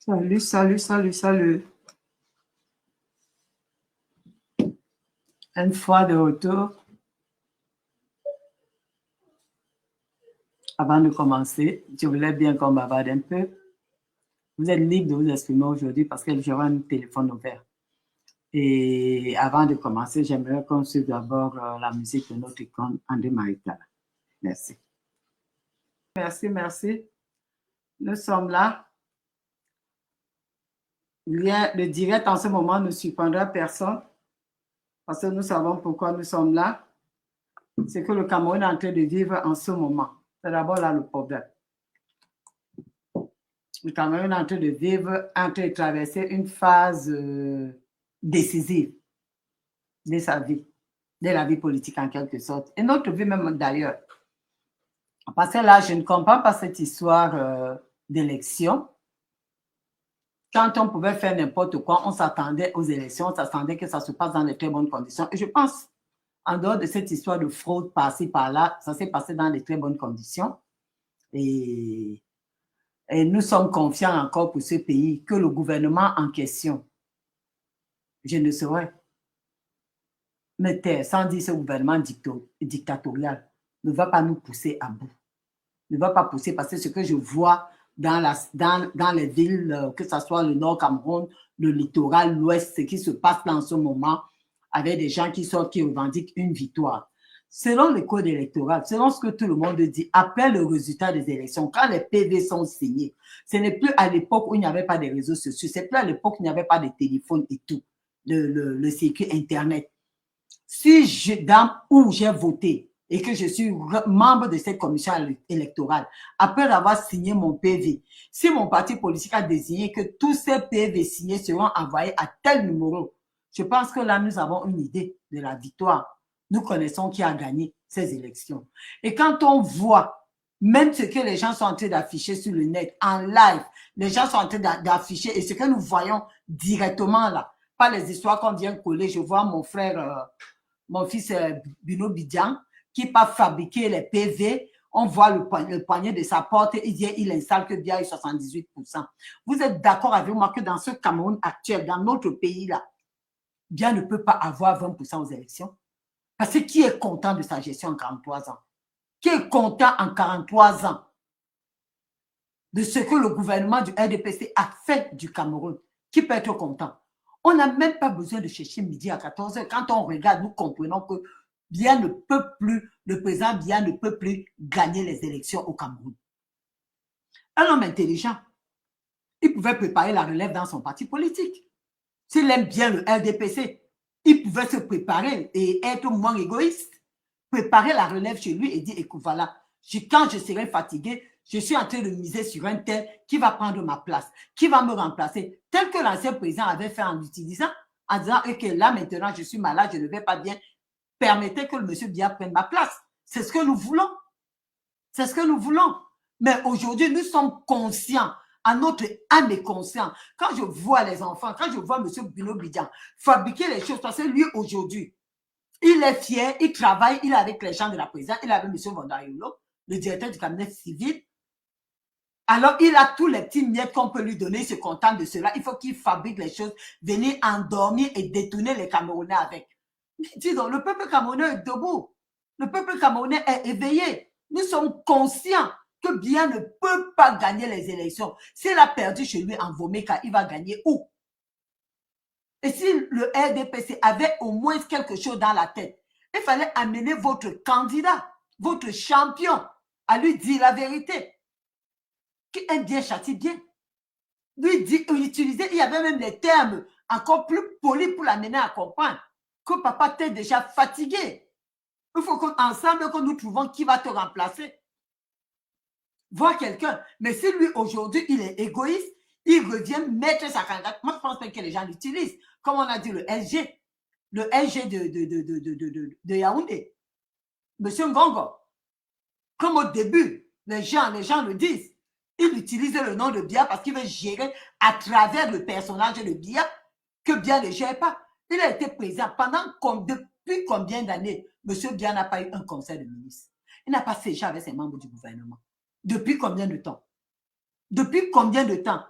Salut, salut, salut, salut. Une fois de retour. Avant de commencer, je voulais bien qu'on bavarde un peu. Vous êtes libre de vous exprimer aujourd'hui parce que j'aurai un téléphone ouvert. Et avant de commencer, j'aimerais qu'on suive d'abord la musique de notre icône André Maritala. Merci. Merci, merci. Nous sommes là. Le direct en ce moment ne surprendra personne parce que nous savons pourquoi nous sommes là. C'est que le Cameroun est en train de vivre en ce moment. C'est d'abord là le problème. Le Cameroun est en train de vivre, en train de traverser une phase décisive de sa vie, de la vie politique en quelque sorte, et notre vie même d'ailleurs. Parce que là, je ne comprends pas cette histoire d'élection. Quand on pouvait faire n'importe quoi, on s'attendait aux élections, on s'attendait que ça se passe dans de très bonnes conditions. Et je pense, en dehors de cette histoire de fraude par-ci, par-là, ça s'est passé dans de très bonnes conditions. Et nous sommes confiants encore pour ce pays que le gouvernement en question, je ne saurais me taire sans dire ce gouvernement dictatorial ne va pas nous pousser à bout. Ne va pas pousser parce que ce que je vois dans les villes, que ce soit le Nord Cameroun, le littoral, l'Ouest, ce qui se passe là en ce moment, avec des gens qui sortent, qui revendiquent une victoire. Selon le code électoral, selon ce que tout le monde dit, après le résultat des élections, quand les PV sont signés, ce n'est plus à l'époque où il n'y avait pas de réseaux sociaux, c'est plus à l'époque où il n'y avait pas de téléphone et tout, le circuit Internet. Si où j'ai voté et que je suis membre de cette commission électorale, après avoir signé mon PV, si mon parti politique a désigné que tous ces PV signés seront envoyés à tel numéro, je pense que là, nous avons une idée de la victoire. Nous connaissons qui a gagné ces élections. Et quand on voit même ce que les gens sont en train d'afficher sur le net, en live, les gens sont en train d'afficher et ce que nous voyons directement là, pas les histoires qu'on vient coller. Je vois mon frère, mon fils Bino Bidjan, qui part fabriquer les PV. On voit le poignet de sa porte et il installe que Biya est 78%. Vous êtes d'accord avec moi que dans ce Cameroun actuel, dans notre pays-là, Biya ne peut pas avoir 20% aux élections? Parce que qui est content de sa gestion en 43 ans? Qui est content en 43 ans de ce que le gouvernement du RDPC a fait du Cameroun? Qui peut être content? On n'a même pas besoin de chercher midi à 14h. Quand on regarde, nous comprenons que Biya ne peut plus, le président Biya ne peut plus gagner les élections au Cameroun. Un homme intelligent, il pouvait préparer la relève dans son parti politique. S'il aime bien le RDPC, il pouvait se préparer et être moins égoïste. Préparer la relève chez lui et dire, écoute, voilà, quand je serai fatigué, je suis en train de miser sur un tel qui va prendre ma place, qui va me remplacer, tel que l'ancien président avait fait en l'utilisant, en disant, ok, là maintenant, je suis malade, je ne vais pas bien, permettez que le monsieur Biya prenne ma place. C'est ce que nous voulons. C'est ce que nous voulons. Mais aujourd'hui, nous sommes conscients, à notre âme et conscient. Quand je vois les enfants, quand je vois monsieur Bino Bidjan fabriquer les choses, parce que lui, aujourd'hui, il est fier, il travaille, il est avec les gens de la présidence, il est avec M. Vandayolo, le directeur du cabinet civil. Alors, il a tous les petits miettes qu'on peut lui donner, il se contente de cela. Il faut qu'il fabrique les choses, venir endormir et détourner les Camerounais avec. Disons, le peuple camerounais est debout. Le peuple camerounais est éveillé. Nous sommes conscients que Biya ne peut pas gagner les élections. S'il a perdu chez lui en Vomeka, il va gagner où? Et si le RDPC avait au moins quelque chose dans la tête, il fallait amener votre candidat, votre champion, à lui dire la vérité. Qui est bien châtie bien. Lui dit, utiliser, il y avait même des termes encore plus polis pour l'amener à comprendre que papa t'es déjà fatigué. Il faut qu'ensemble, que nous trouvons qui va te remplacer. Voir quelqu'un. Mais si lui, aujourd'hui, il est égoïste, il revient mettre sa candidature. Moi, je pense que les gens l'utilisent. Comme on a dit, le LG. Le LG de Yaoundé. Monsieur Ngongo. Comme au début, les gens le disent. Il utilise le nom de Biya parce qu'il veut gérer à travers le personnage de Biya que Biya ne gère pas. Il a été président depuis combien d'années M. Biya n'a pas eu un conseil de ministre? Il n'a pas séché avec ses membres du gouvernement. Depuis combien de temps? Depuis combien de temps?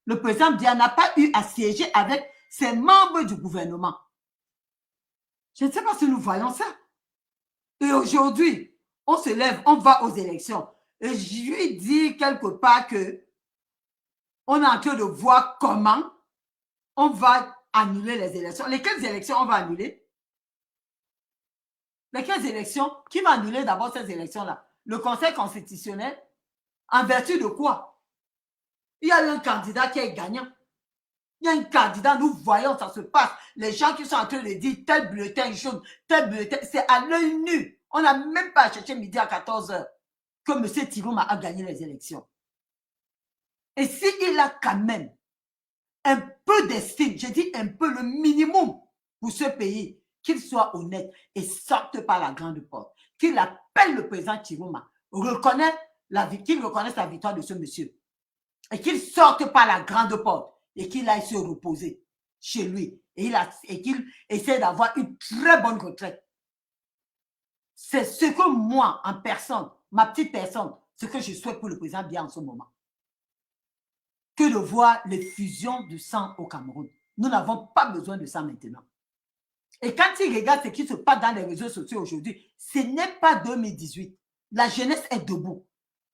le président Biya n'a pas eu à siéger avec ses membres du gouvernement. Je ne sais pas si nous voyons ça. Et aujourd'hui, on se lève, on va aux élections. Et je lui dis quelque part que on est en train de voir comment on va annuler les élections. Lesquelles élections on va annuler? Lesquelles élections? Qui va annuler d'abord ces élections-là? Le Conseil constitutionnel? En vertu de quoi? Il y a un candidat qui est gagnant. Il y a un candidat, nous voyons, ça se passe. Les gens qui sont en train de dire tel bulletin jaune, tel bulletin, c'est à l'œil nu. On n'a même pas cherché midi à 14 h que M. Tirouma a gagné les élections. Et s'il a quand même un peu d'estime, je dis un peu le minimum pour ce pays, qu'il soit honnête et sorte par la grande porte, qu'il appelle le président Tirouma, qu'il reconnaisse la victoire de ce monsieur et qu'il sorte par la grande porte et qu'il aille se reposer chez lui et qu'il essaie d'avoir une très bonne retraite. C'est ce que moi, en personne, ma petite personne, ce que je souhaite pour le président Biya en ce moment. Que de voir les fusions de sang au Cameroun. Nous n'avons pas besoin de ça maintenant. Et quand il regarde ce qui se passe dans les réseaux sociaux aujourd'hui, ce n'est pas 2018. La jeunesse est debout.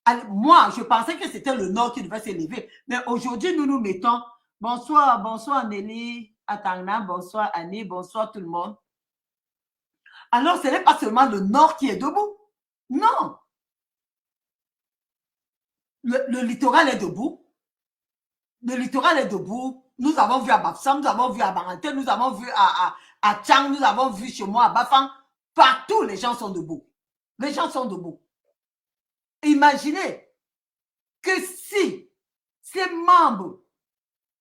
Alors, moi, je pensais que c'était le Nord qui devait s'élever. Mais aujourd'hui, nous nous mettons. Bonsoir, bonsoir Nelly, Atangna, bonsoir Annie, bonsoir tout le monde. Alors, ce n'est pas seulement le Nord qui est debout. Non. Le littoral est debout. Le littoral est debout. Nous avons vu à Bafsam, nous avons vu à Baranté, nous avons vu à Tchang, nous avons vu chez moi à Bafang. Partout, les gens sont debout. Les gens sont debout. Imaginez que si ces membres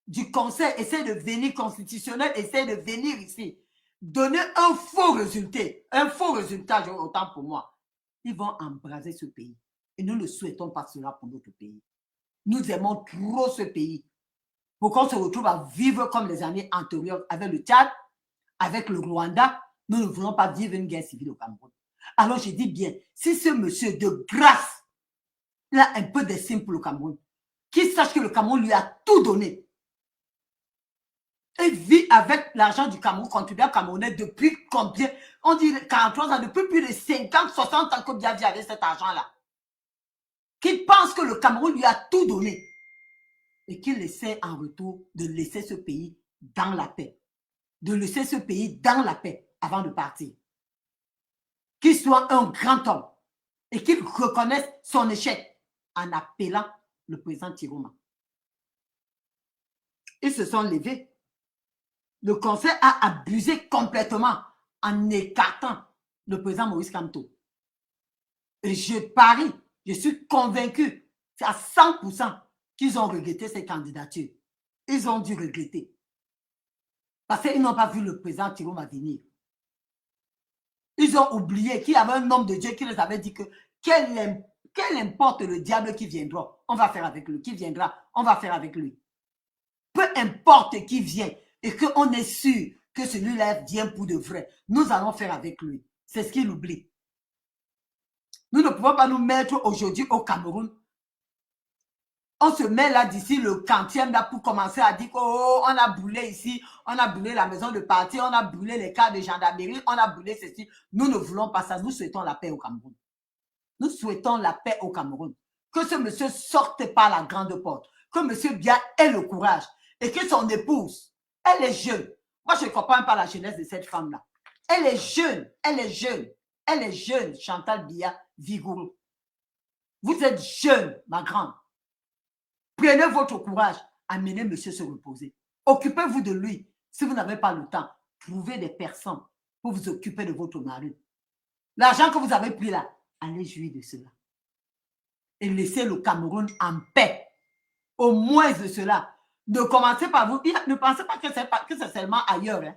du conseil essaient de venir constitutionnel, essaient de venir ici, donner un faux résultat, autant pour moi, ils vont embraser ce pays. Et nous ne souhaitons pas cela pour notre pays. Nous aimons trop ce pays pour qu'on se retrouve à vivre comme les années antérieures avec le Tchad, avec le Rwanda. Nous ne voulons pas vivre une guerre civile au Cameroun. Alors je dis bien, si ce monsieur de grâce, il a un peu d'estime pour le Cameroun, qu'il sache que le Cameroun lui a tout donné. Il vit avec l'argent du Cameroun, contribuable camerounais depuis combien? On dit 43 ans, depuis plus de 50, 60 ans que Biya vit avec cet argent-là. Qu'il pense que le Cameroun lui a tout donné. Et qu'il essaie en retour de laisser ce pays dans la paix. De laisser ce pays dans la paix avant de partir. Qu'il soit un grand homme et qu'il reconnaisse son échec en appelant le président Tirouma. Ils se sont levés. Le conseil a abusé complètement en écartant le président Maurice Kamto. Et je parie, je suis convaincu, c'est à 100% qu'ils ont regretté ces candidatures. Ils ont dû regretter. Parce qu'ils n'ont pas vu le président Tirouma venir. Ils ont oublié qu'il y avait un homme de Dieu qui les avait dit que quel importe le diable qui viendra, on va faire avec lui. Qui viendra, on va faire avec lui. Peu importe qui vient et qu'on est sûr que celui-là vient pour de vrai, nous allons faire avec lui. C'est ce qu'il oublie. Nous ne pouvons pas nous mettre aujourd'hui au Cameroun. On se met là d'ici le 40e là pour commencer à dire oh, on a brûlé ici, on a brûlé la maison de parti, on a brûlé les cas de gendarmerie, on a brûlé ceci. Nous ne voulons pas ça. Nous souhaitons la paix au Cameroun. Nous souhaitons la paix au Cameroun. Que ce monsieur sorte par la grande porte. Que monsieur Biya ait le courage. Et que son épouse, elle est jeune. Moi, je ne comprends pas la jeunesse de cette femme-là. Elle est jeune, elle est jeune. Elle est jeune, Chantal Biya Vigourou. Vous êtes jeune, ma grande. Prenez votre courage, amenez monsieur se reposer. Occupez-vous de lui. Si vous n'avez pas le temps, trouvez des personnes pour vous occuper de votre mari. L'argent que vous avez pris là, allez jouir de cela. Et laissez le Cameroun en paix. Au moins de cela. Ne commencez par vous. Ne pensez pas que c'est seulement ailleurs. Hein.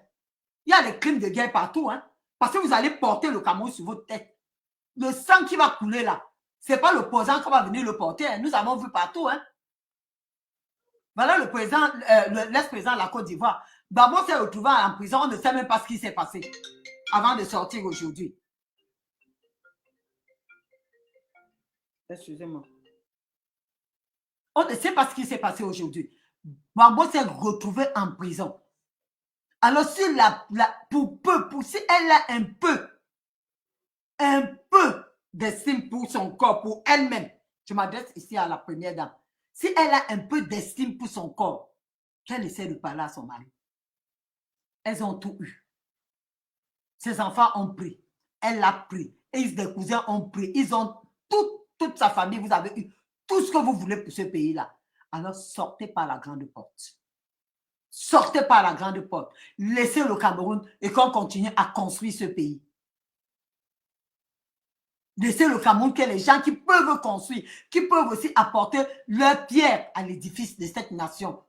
Il y a des crimes de guerre partout. Hein. Parce que vous allez porter le Cameroun sur votre tête. Le sang qui va couler là, ce n'est pas l'opposant qui va venir le porter. Hein. Nous avons vu partout. Hein. Voilà le président, l'ex-président de la Côte d'Ivoire. Babo s'est retrouvé en prison. On ne sait même pas ce qui s'est passé avant de sortir aujourd'hui. Excusez-moi. On ne sait pas ce qui s'est passé aujourd'hui. Gbagbo s'est retrouvé en prison. Alors, si si elle a un peu d'estime pour son corps, pour elle-même, je m'adresse ici à la première dame, si elle a un peu d'estime pour son corps, qu'elle essaie de parler à son mari. Elles ont tout eu. Ses enfants ont pris. Elle l'a pris. Et des cousins ont pris. Ils ont toute sa famille. Vous avez eu tout ce que vous voulez pour ce pays-là. Alors, sortez par la grande porte. Sortez par la grande porte. Laissez le Cameroun et qu'on continue à construire ce pays. Laissez le Cameroun que les gens qui peuvent construire, qui peuvent aussi apporter leur pierre à l'édifice de cette nation,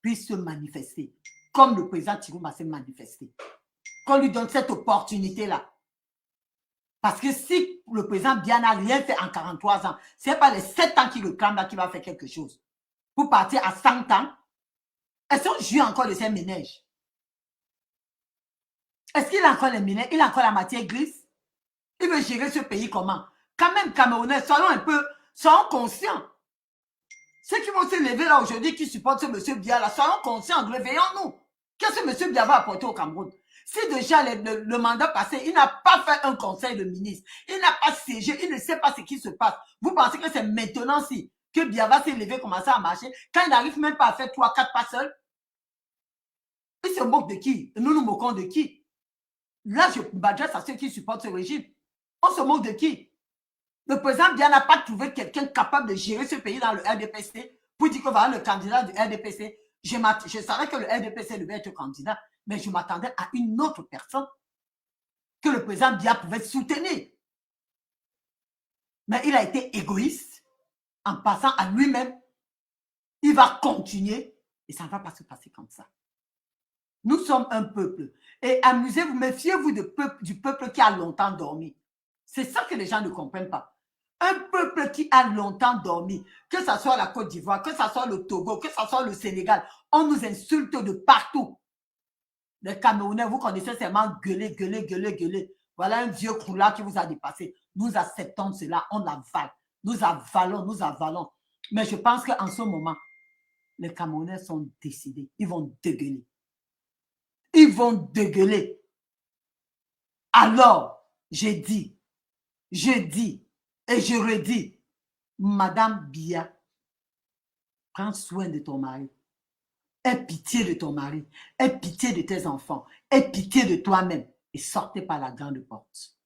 puissent se manifester. Comme le président Tirouma s'est manifesté. Qu'on lui donne cette opportunité-là. Parce que si le président Biya n'a rien fait en 43 ans, ce n'est pas les 7 ans qu'il réclame là qu'il va faire quelque chose. Pour partir à 100 ans, est-ce qu'on joue encore de ces ménages? Est-ce qu'il a encore les ménages? Il a encore la matière grise? Il veut gérer ce pays comment? Quand même, Camerounais, soyons conscients. Ceux qui vont se lever là aujourd'hui, qui supportent ce monsieur Biya là, soyons conscients, réveillons-nous. Qu'est-ce que monsieur Biya va apporter au Cameroun? Si déjà le mandat passé, il n'a pas fait un conseil de ministre, il n'a pas siégé, il ne sait pas ce qui se passe. Vous pensez que c'est maintenant que Biya va se lever, commencer à marcher, quand il n'arrive même pas à faire 3-4 pas seul? Il se moque de qui? Nous nous moquons de qui? Là, je m'adresse à ceux qui supportent ce régime. On se moque de qui? Le président Biya n'a pas trouvé quelqu'un capable de gérer ce pays dans le RDPC pour dire que voilà le candidat du RDPC. Je savais que le RDPC devait être candidat, mais je m'attendais à une autre personne que le président Biya pouvait soutenir. Mais il a été égoïste en passant à lui-même. Il va continuer et ça ne va pas se passer comme ça. Nous sommes un peuple. Et amusez-vous, méfiez-vous du peuple qui a longtemps dormi. C'est ça que les gens ne comprennent pas. Un peuple qui a longtemps dormi, que ce soit la Côte d'Ivoire, que ce soit le Togo, que ce soit le Sénégal, on nous insulte de partout. Les Camerounais, vous connaissez seulement gueuler, gueuler, gueuler, gueuler. Voilà un vieux croulard qui vous a dépassé. Nous acceptons cela, on avale. Nous avalons, nous avalons. Mais je pense qu'en ce moment, les Camerounais sont décidés. Ils vont dégueuler. Ils vont dégueuler. Alors, j'ai dit, je dis et je redis, Madame Biya, prends soin de ton mari. Aie pitié de ton mari. Aie pitié de tes enfants. Aie pitié de toi-même. Et sortez par la grande porte.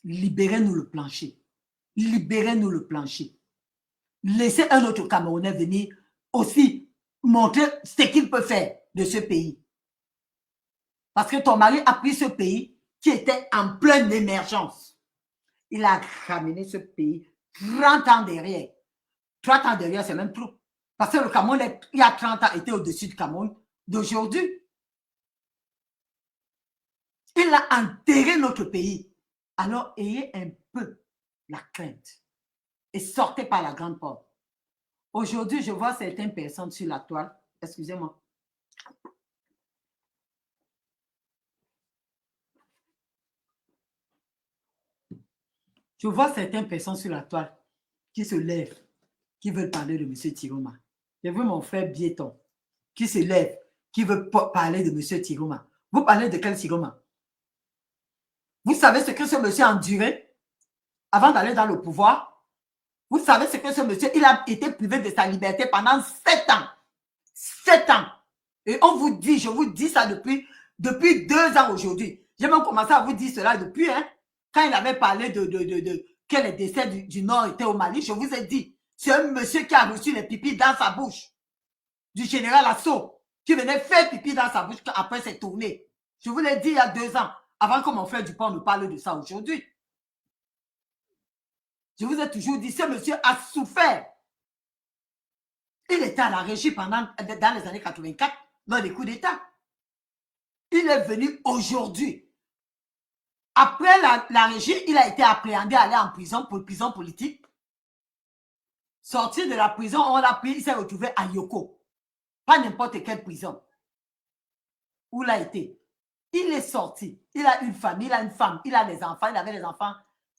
Libérez-nous le plancher. Libérez-nous le plancher. Laissez un autre Camerounais venir aussi montrer ce qu'il peut faire de ce pays. Parce que ton mari a pris ce pays qui était en pleine émergence. Il a ramené ce pays 30 ans derrière. 30 ans derrière, c'est même trop. Parce que le Cameroun, il y a 30 ans, était au-dessus du Cameroun d'aujourd'hui. Il a enterré notre pays. Alors, ayez un peu la crainte et sortez par la grande porte. Aujourd'hui, je vois certaines personnes sur la toile. Excusez-moi. Je vois certaines personnes sur la toile qui se lèvent, qui veulent parler de M. Tirouma. J'ai vu mon frère Bieton qui se lève, qui veut parler de M. Tirouma. Vous parlez de quel Tirouma? Vous savez ce que ce monsieur a enduré avant d'aller dans le pouvoir? Vous savez ce que ce monsieur, il a été privé de sa liberté pendant 7 ans. 7 ans. Et on vous dit, je vous dis ça depuis 2 ans aujourd'hui. J'ai même commencé à vous dire cela depuis, quand il avait parlé que les décès du Nord étaient au Mali, je vous ai dit, c'est un monsieur qui a reçu les pipis dans sa bouche du général Asso, qui venait faire pipi dans sa bouche après cette tournée. Je vous l'ai dit il y a 2 ans, avant que mon frère Dupont nous parle de ça aujourd'hui. Je vous ai toujours dit, ce monsieur a souffert. Il était à la régie dans les années 84, dans les coups d'État. Il est venu aujourd'hui. Après la régie, il a été appréhendé à aller en prison pour prison politique. Sorti de la prison, on l'a pris, il s'est retrouvé à Yoko. Pas n'importe quelle prison. Où il a été. Il est sorti. Il a une famille, il a une femme, il a des enfants, il avait des enfants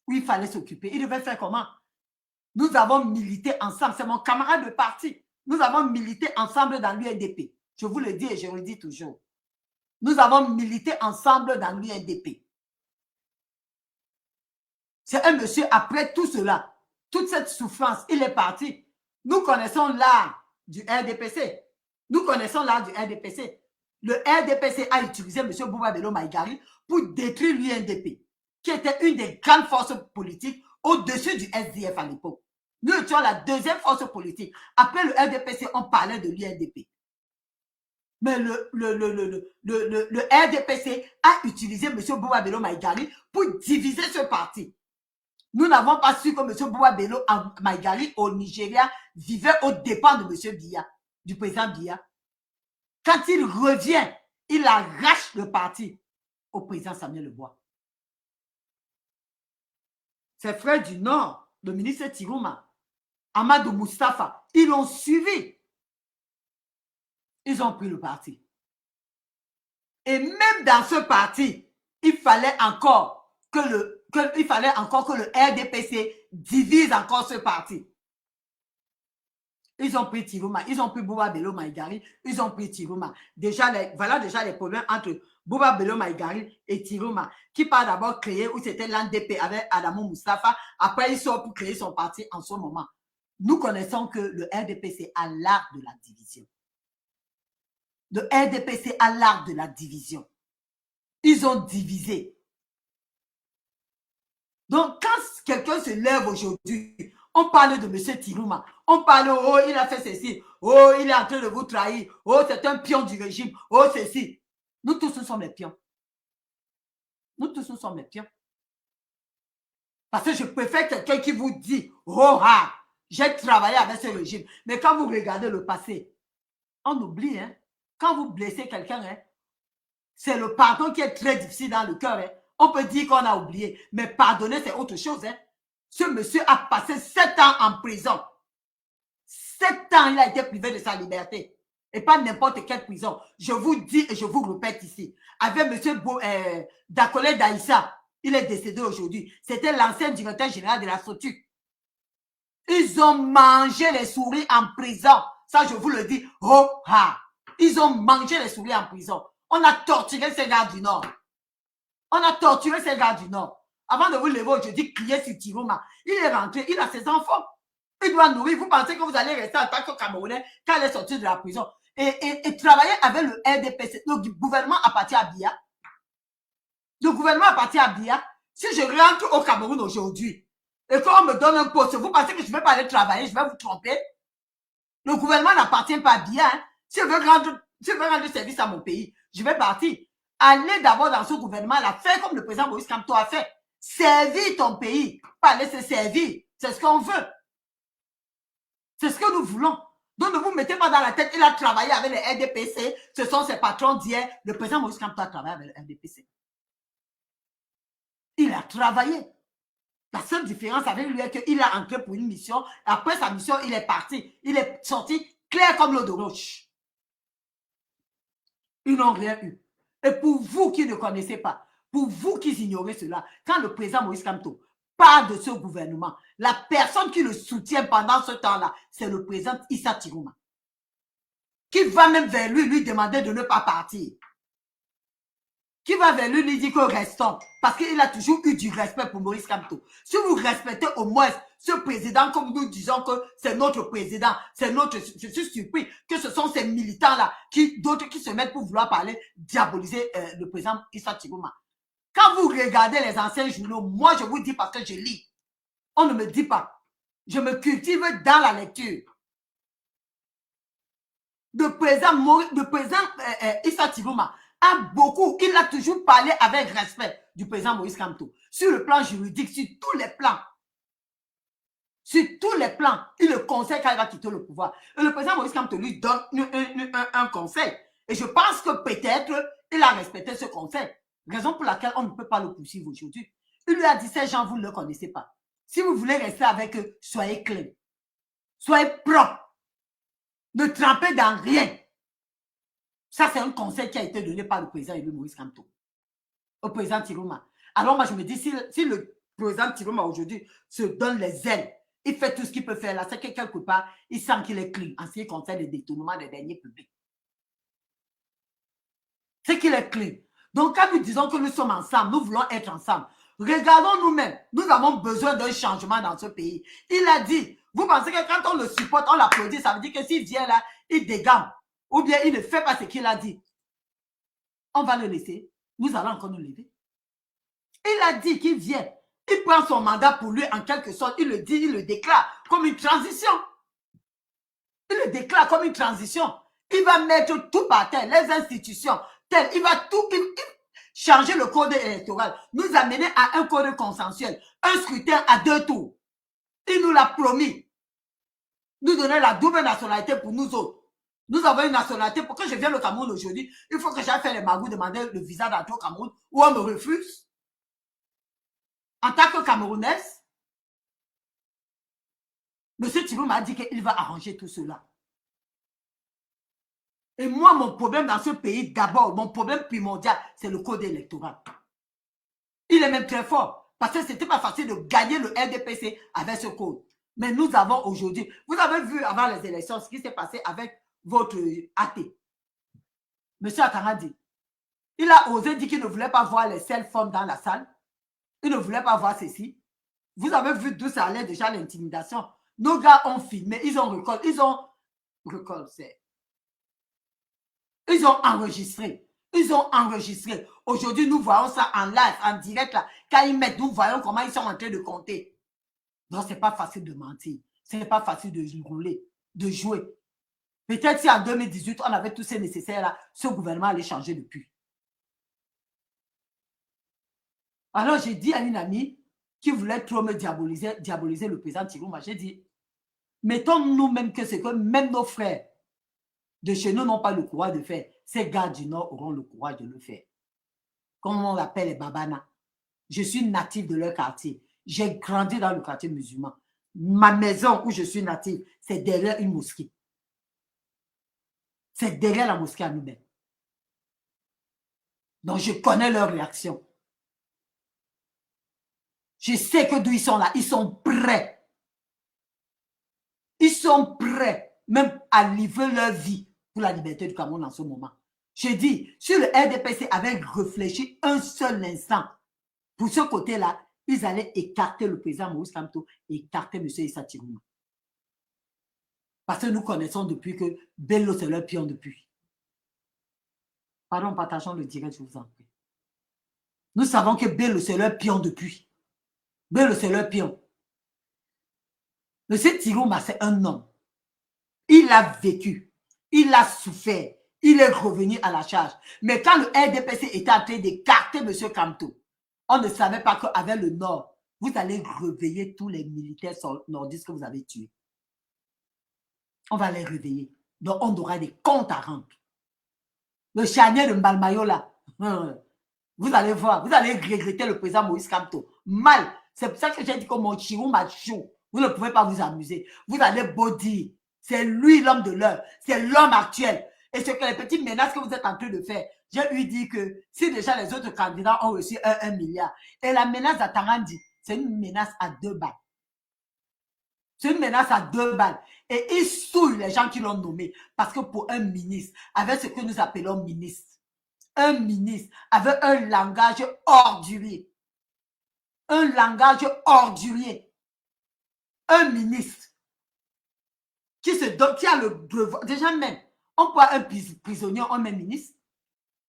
où il fallait s'occuper. Il devait faire comment? Nous avons milité ensemble. C'est mon camarade de parti. Nous avons milité ensemble dans l'UNDP. Je vous le dis et je le dis toujours. Nous avons milité ensemble dans l'UNDP. C'est un monsieur, après tout cela, toute cette souffrance, il est parti. Nous connaissons l'art du RDPC. Nous connaissons l'art du RDPC. Le RDPC a utilisé M. Bouba Bello Maïgari pour détruire l'UNDP, qui était une des grandes forces politiques au-dessus du SDF à l'époque. Nous étions la deuxième force politique. Après le RDPC, on parlait de l'UNDP. Mais le RDPC a utilisé M. Bouba Bello Maïgari pour diviser ce parti. Nous n'avons pas su que M. Bouba Bello Maïgari au Nigeria vivait aux dépens de M. Biya, du président Biya. Quand il revient, il arrache le parti au président Samuel Lebois. Ses frères du Nord, le ministre Tirouma, Amadou Moustapha, ils l'ont suivi. Ils ont pris le parti. Et même dans ce parti, il fallait encore que le RDPC divise encore ce parti. Ils ont pris Tirouma, ils ont pris Bouba Bello Maïgari, ils ont pris Tirouma. Voilà déjà les problèmes entre Bouba Bello Maïgari et Tirouma, qui part d'abord créer où c'était l'ANDP avec Adamou Moustapha. Après, il sort pour créer son parti en ce moment. Nous connaissons que le RDPC a l'art de la division. Le RDPC a l'art de la division. Ils ont divisé. Donc, quand quelqu'un se lève aujourd'hui, on parle de M. Tirouma. On parle, oh, il a fait ceci. Oh, il est en train de vous trahir. Oh, c'est un pion du régime. Oh, ceci. Nous tous, nous sommes les pions. Nous tous, nous sommes les pions. Parce que je préfère quelqu'un qui vous dit, oh, ah, j'ai travaillé avec ce régime. Mais quand vous regardez le passé, on oublie, hein. Quand vous blessez quelqu'un, hein, c'est le pardon qui est très difficile dans le cœur. Hein. On peut dire qu'on a oublié, mais pardonner, c'est autre chose. Hein. Ce monsieur a passé 7 ans en prison. 7 ans, il a été privé de sa liberté. Et pas n'importe quelle prison. Je vous dis et je vous répète ici. Avec monsieur Dakole Daïssa, il est décédé aujourd'hui. C'était l'ancien directeur général de la SOTU. Ils ont mangé les souris en prison. Ça, je vous le dis. Oh, ha. Ils ont mangé les souris en prison. On a torturé ces gars du Nord. On a torturé ces gars du Nord. Avant de vous lever aujourd'hui, crier sur Tirouma. Il est rentré, il a ses enfants. Il doit nourrir. Vous pensez que vous allez rester en tant que Camerounais quand il est sorti de la prison et travailler avec le RDPC. Le gouvernement appartient à Biya. Le gouvernement appartient à Biya. Si je rentre au Cameroun aujourd'hui et qu'on me donne un poste, vous pensez que je ne vais pas aller travailler, je vais vous tromper? Le gouvernement n'appartient pas à Biya. Hein. Si je veux rendre service à mon pays, je vais partir. Allez d'abord dans ce gouvernement-là, faire comme le président Moïse Kamto a fait. Servir ton pays, pas laisser servir. C'est ce qu'on veut. C'est ce que nous voulons. Donc ne vous mettez pas dans la tête, il a travaillé avec le RDPC, ce sont ses patrons d'hier. Le président Moïse Kamto a travaillé avec le RDPC. Il a travaillé. La seule différence avec lui est qu'il a entré pour une mission. Après sa mission, il est parti. Il est sorti clair comme l'eau de roche. Ils n'ont rien eu. Et pour vous qui ne connaissez pas, pour vous qui ignorez cela, quand le président Moïse Kamto parle de ce gouvernement, la personne qui le soutient pendant ce temps-là, c'est le président Issa Tirouma, qui va même vers lui demander de ne pas partir. Qui va vers lui dire que restons, parce qu'il a toujours eu du respect pour Moïse Kamto. Si vous respectez au moins ce président, comme nous disons que c'est notre président, c'est notre, je suis surpris que ce sont ces militants-là, d'autres qui se mettent pour vouloir parler, diaboliser le président Issa Tirouma. Quand vous regardez les anciens journaux, moi je vous dis parce que je lis, on ne me dit pas. Je me cultive dans la lecture. Le président Issa Tirouma a beaucoup, il a toujours parlé avec respect du président Moïse Kamto. Sur le plan juridique, sur tous les plans. Sur tous les plans, il le conseille quand il va quitter le pouvoir. Et le président Moïse Kamto lui donne un conseil. Et je pense que peut-être il a respecté ce conseil. Raison pour laquelle on ne peut pas le poursuivre aujourd'hui. Il lui a dit, ces gens, vous ne le connaissez pas. Si vous voulez rester avec eux, soyez clean. Soyez propre. Ne trempez dans rien. Ça, c'est un conseil qui a été donné par le président élu Moïse Kamto au président Tirouma. Alors moi, je me dis, si le président Tirouma aujourd'hui se donne les ailes Il fait tout ce qu'il peut faire là. C'est que quelque part, il sent qu'il est clean en ce qui concerne le détournement des deniers publics. C'est qu'il est clean. Donc, quand nous disons que nous sommes ensemble, nous voulons être ensemble, regardons nous-mêmes. Nous avons besoin d'un changement dans ce pays. Il a dit, vous pensez que quand on le supporte, on l'applaudit, ça veut dire que s'il vient là, il dégamme. Ou bien il ne fait pas ce qu'il a dit. On va le laisser. Nous allons encore nous lever. Il a dit qu'il vient. Il prend son mandat pour lui en quelque sorte. Il le dit, il le déclare comme une transition. Il le déclare comme une transition. Il va mettre tout par terre, les institutions, telles. Il va tout changer le code électoral, nous amener à un code consensuel, un scrutin à 2 tours. Il nous l'a promis. Nous donner la double nationalité pour nous autres. Nous avons une nationalité. Pour que je vienne au Cameroun aujourd'hui, il faut que j'aille faire les magouilles, demander le visa d'entrée au Cameroun, ou on me refuse. En tant que Camerounaise, M. Thibou m'a dit qu'il va arranger tout cela. Et moi, mon problème dans ce pays, d'abord, mon problème primordial, c'est le code électoral. Il est même très fort. Parce que ce n'était pas facile de gagner le RDPC avec ce code. Mais nous avons aujourd'hui, vous avez vu avant les élections ce qui s'est passé avec votre AT. M. Atarandi, il a osé dire qu'il ne voulait pas voir les seules femmes dans la salle. Il ne voulait pas voir ceci. Vous avez vu d'où ça allait déjà l'intimidation. Nos gars ont filmé, ils ont recolté, ils ont enregistré. Ils ont enregistré. Aujourd'hui, nous voyons ça en live, en direct. Là. Quand ils mettent, nous voyons comment ils sont en train de compter. Non, ce n'est pas facile de mentir. Ce n'est pas facile de rouler, de jouer. Peut-être si en 2018, on avait tout ce nécessaire là, ce gouvernement allait changer depuis. Alors, j'ai dit à une amie qui voulait trop me diaboliser le président Thibou, j'ai dit, mettons-nous même que c'est que même nos frères de chez nous n'ont pas le courage de faire. Ces gars du Nord auront le courage de le faire. Comme on l'appelle les Babana. Je suis natif de leur quartier. J'ai grandi dans le quartier musulman. Ma maison où je suis natif, c'est derrière une mosquée. C'est derrière la mosquée à nous-mêmes. Donc, je connais leur réaction. Je sais que d'où ils sont là, ils sont prêts. Ils sont prêts même à livrer leur vie pour la liberté du Cameroun en ce moment. Je dis, si le RDPC avait réfléchi un seul instant pour ce côté-là, ils allaient écarter le président Maurice Kamto et écarter M. Issa Tirouma. Parce que nous connaissons depuis que Bello, c'est leur pion depuis. Pardon, partageons le direct, je vous en prie. Nous savons que Bello, c'est leur pion depuis. Bello, c'est leur pion. M. Tirouma, c'est un homme. Il a vécu. Il a souffert. Il est revenu à la charge. Mais quand le RDPC était en train d'écarter M. Kamto, on ne savait pas qu'avec le Nord, vous allez réveiller tous les militaires nordistes que vous avez tués. On va les réveiller. Donc, on aura des comptes à rendre. Le charnier de Mbalmayo, là, vous allez voir, vous allez regretter le président Maurice Kamto. Mal. C'est pour ça que j'ai dit que mon Chirou m'a chou. Vous ne pouvez pas vous amuser. Vous allez beau dire, c'est lui l'homme de l'heure. C'est l'homme actuel. Et ce que les petites menaces que vous êtes en train de faire, j'ai lui dit que si déjà les autres candidats ont reçu 1 milliard, et la menace d'Atarandi, c'est une menace à 2 balles. C'est une menace à 2 balles. Et il souille les gens qui l'ont nommé. Parce que pour un ministre, avec ce que nous appelons ministre, un ministre avec un langage ordurier. Un langage ordurier. Un ministre qui a le devoir. Déjà même, on prend un prisonnier, on met ministre.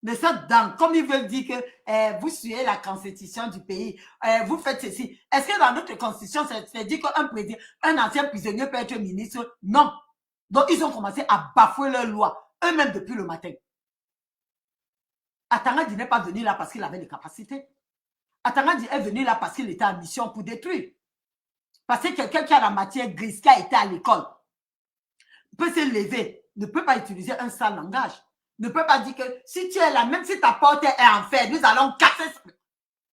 Mais ça, comme ils veulent dire que vous suivez la constitution du pays, vous faites ceci. Est-ce que dans notre constitution, c'est dit qu'un ancien prisonnier peut être ministre? Non. Donc, ils ont commencé à bafouer leur loi, eux-mêmes depuis le matin. Atarandi n'est pas venu là parce qu'il avait les capacités. Atarandi est venu là parce qu'il était en mission pour détruire. Parce que quelqu'un qui a la matière grise, qui a été à l'école, peut se lever, ne peut pas utiliser un sale langage. Ne peut pas dire que si tu es là, même si ta porte est en fer, nous allons casser.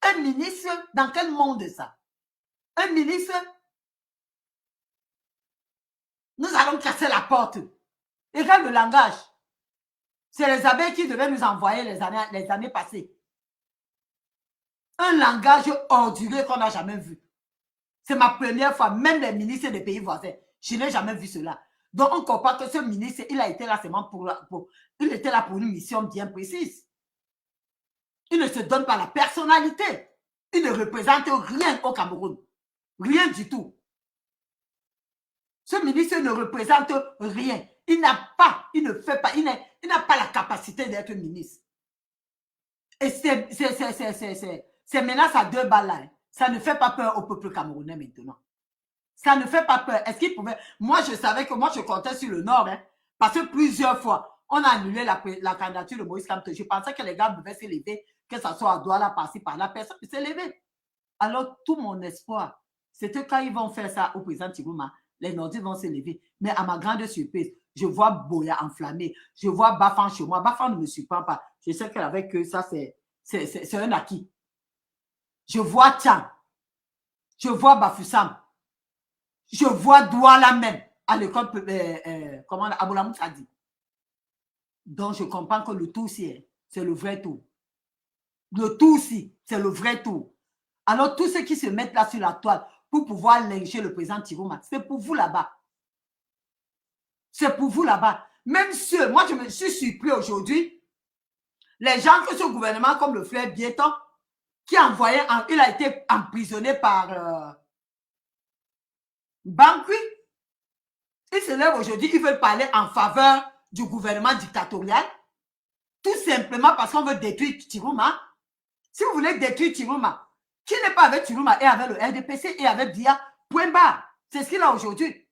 Un ministre, dans quel monde ça? Un ministre, nous allons casser la porte. Et regarde le langage. C'est les abeilles qui devaient nous envoyer les années passées. Un langage ordurier qu'on n'a jamais vu. C'est ma première fois, même les ministres des pays voisins. Je n'ai jamais vu cela. Donc, on comprend que ce ministre, il a été là seulement il était là pour une mission bien précise. Il ne se donne pas la personnalité. Il ne représente rien au Cameroun. Rien du tout. Ce ministre ne représente rien. Il ne fait pas, il n'a pas la capacité d'être ministre. Et ces menaces à 2 balles là, ça ne fait pas peur au peuple camerounais maintenant. Ça ne fait pas peur. Est-ce qu'il pouvait... Moi, je savais que moi, je comptais sur le Nord, hein, parce que plusieurs fois, on a annulé la candidature de Moïse Kamto. Je pensais que les gars devaient s'élever, que ça soit à Douala, par-ci, par-là. Personne ne s'est levé. Alors, tout mon espoir, c'était quand ils vont faire ça au président Tigouma, les Nordiques vont s'élever. Mais à ma grande surprise, je vois Boya enflammé. Je vois Bafan chez moi. Bafan ne me surprend pas. Je sais qu'avec eux, ça, c'est un acquis. Je vois Tian. Je vois Bafoussam. Je vois Douala même à l'école, comment Aboulamou a dit. Donc, je comprends que le Toussi, c'est le vrai tour. Le Toussi, c'est le vrai tour. Alors, tous ceux qui se mettent là sur la toile pour pouvoir lyncher le président Tigouma, c'est pour vous là-bas. C'est pour vous là-bas. Même ceux, moi, je me suis surpris aujourd'hui, les gens que ce gouvernement, comme le frère Bieton, qui a envoyé, il a été emprisonné par Bankui. Ils se lèvent aujourd'hui, ils veulent parler en faveur du gouvernement dictatorial, tout simplement parce qu'on veut détruire Tigouma. Si vous voulez détruire Tigouma, qui n'est pas avec Tigouma et avec le RDPC et avec Dia, point barre. C'est ce qu'il a aujourd'hui.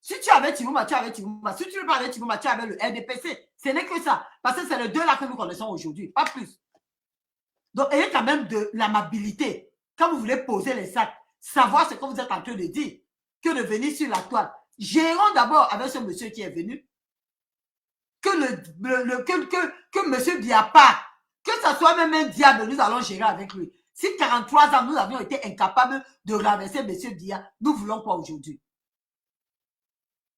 Si tu es avec Tigouma, tu es avec Tigouma. Si tu n'es pas avec Tigouma, tu es avec le RDPC. Ce n'est que ça. Parce que c'est les deux là que nous connaissons aujourd'hui, pas plus. Donc, ayez quand même de l'amabilité. Quand vous voulez poser les sacs, savoir ce que vous êtes en train de dire, que de venir sur la toile. Gérons d'abord avec ce monsieur qui est venu. Que monsieur Diapa, que ce soit même un diable, nous allons gérer avec lui. Si 43 ans, nous avions été incapables de renverser monsieur Dia, nous voulons quoi aujourd'hui?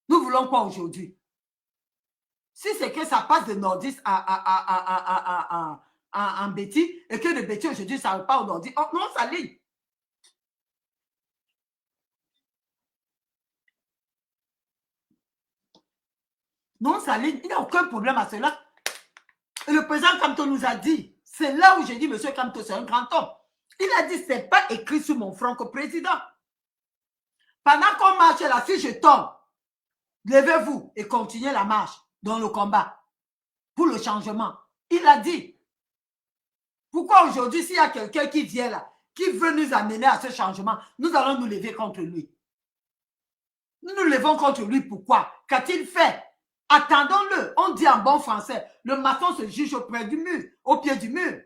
Nous voulons quoi aujourd'hui? Si c'est que ça passe de nordiste en Betty, et que de Betty aujourd'hui, ça ne va pas au nordiste, oh, non, ça ligne. Non, ça ligne. Il n'y a aucun problème à cela. Et le président Kamto nous a dit, c'est là où j'ai dit, monsieur Kamto, c'est un grand homme. Il a dit, c'est pas écrit sur mon front que président. Pendant qu'on marche là, si je tombe, levez-vous et continuez la marche dans le combat pour le changement. Il a dit. Pourquoi aujourd'hui, s'il y a quelqu'un qui vient là, qui veut nous amener à ce changement, nous allons nous lever contre lui. Nous nous levons contre lui. Pourquoi? Qu'a-t-il fait? Attendons-le. On dit en bon français, le maçon se juge auprès du mur, au pied du mur.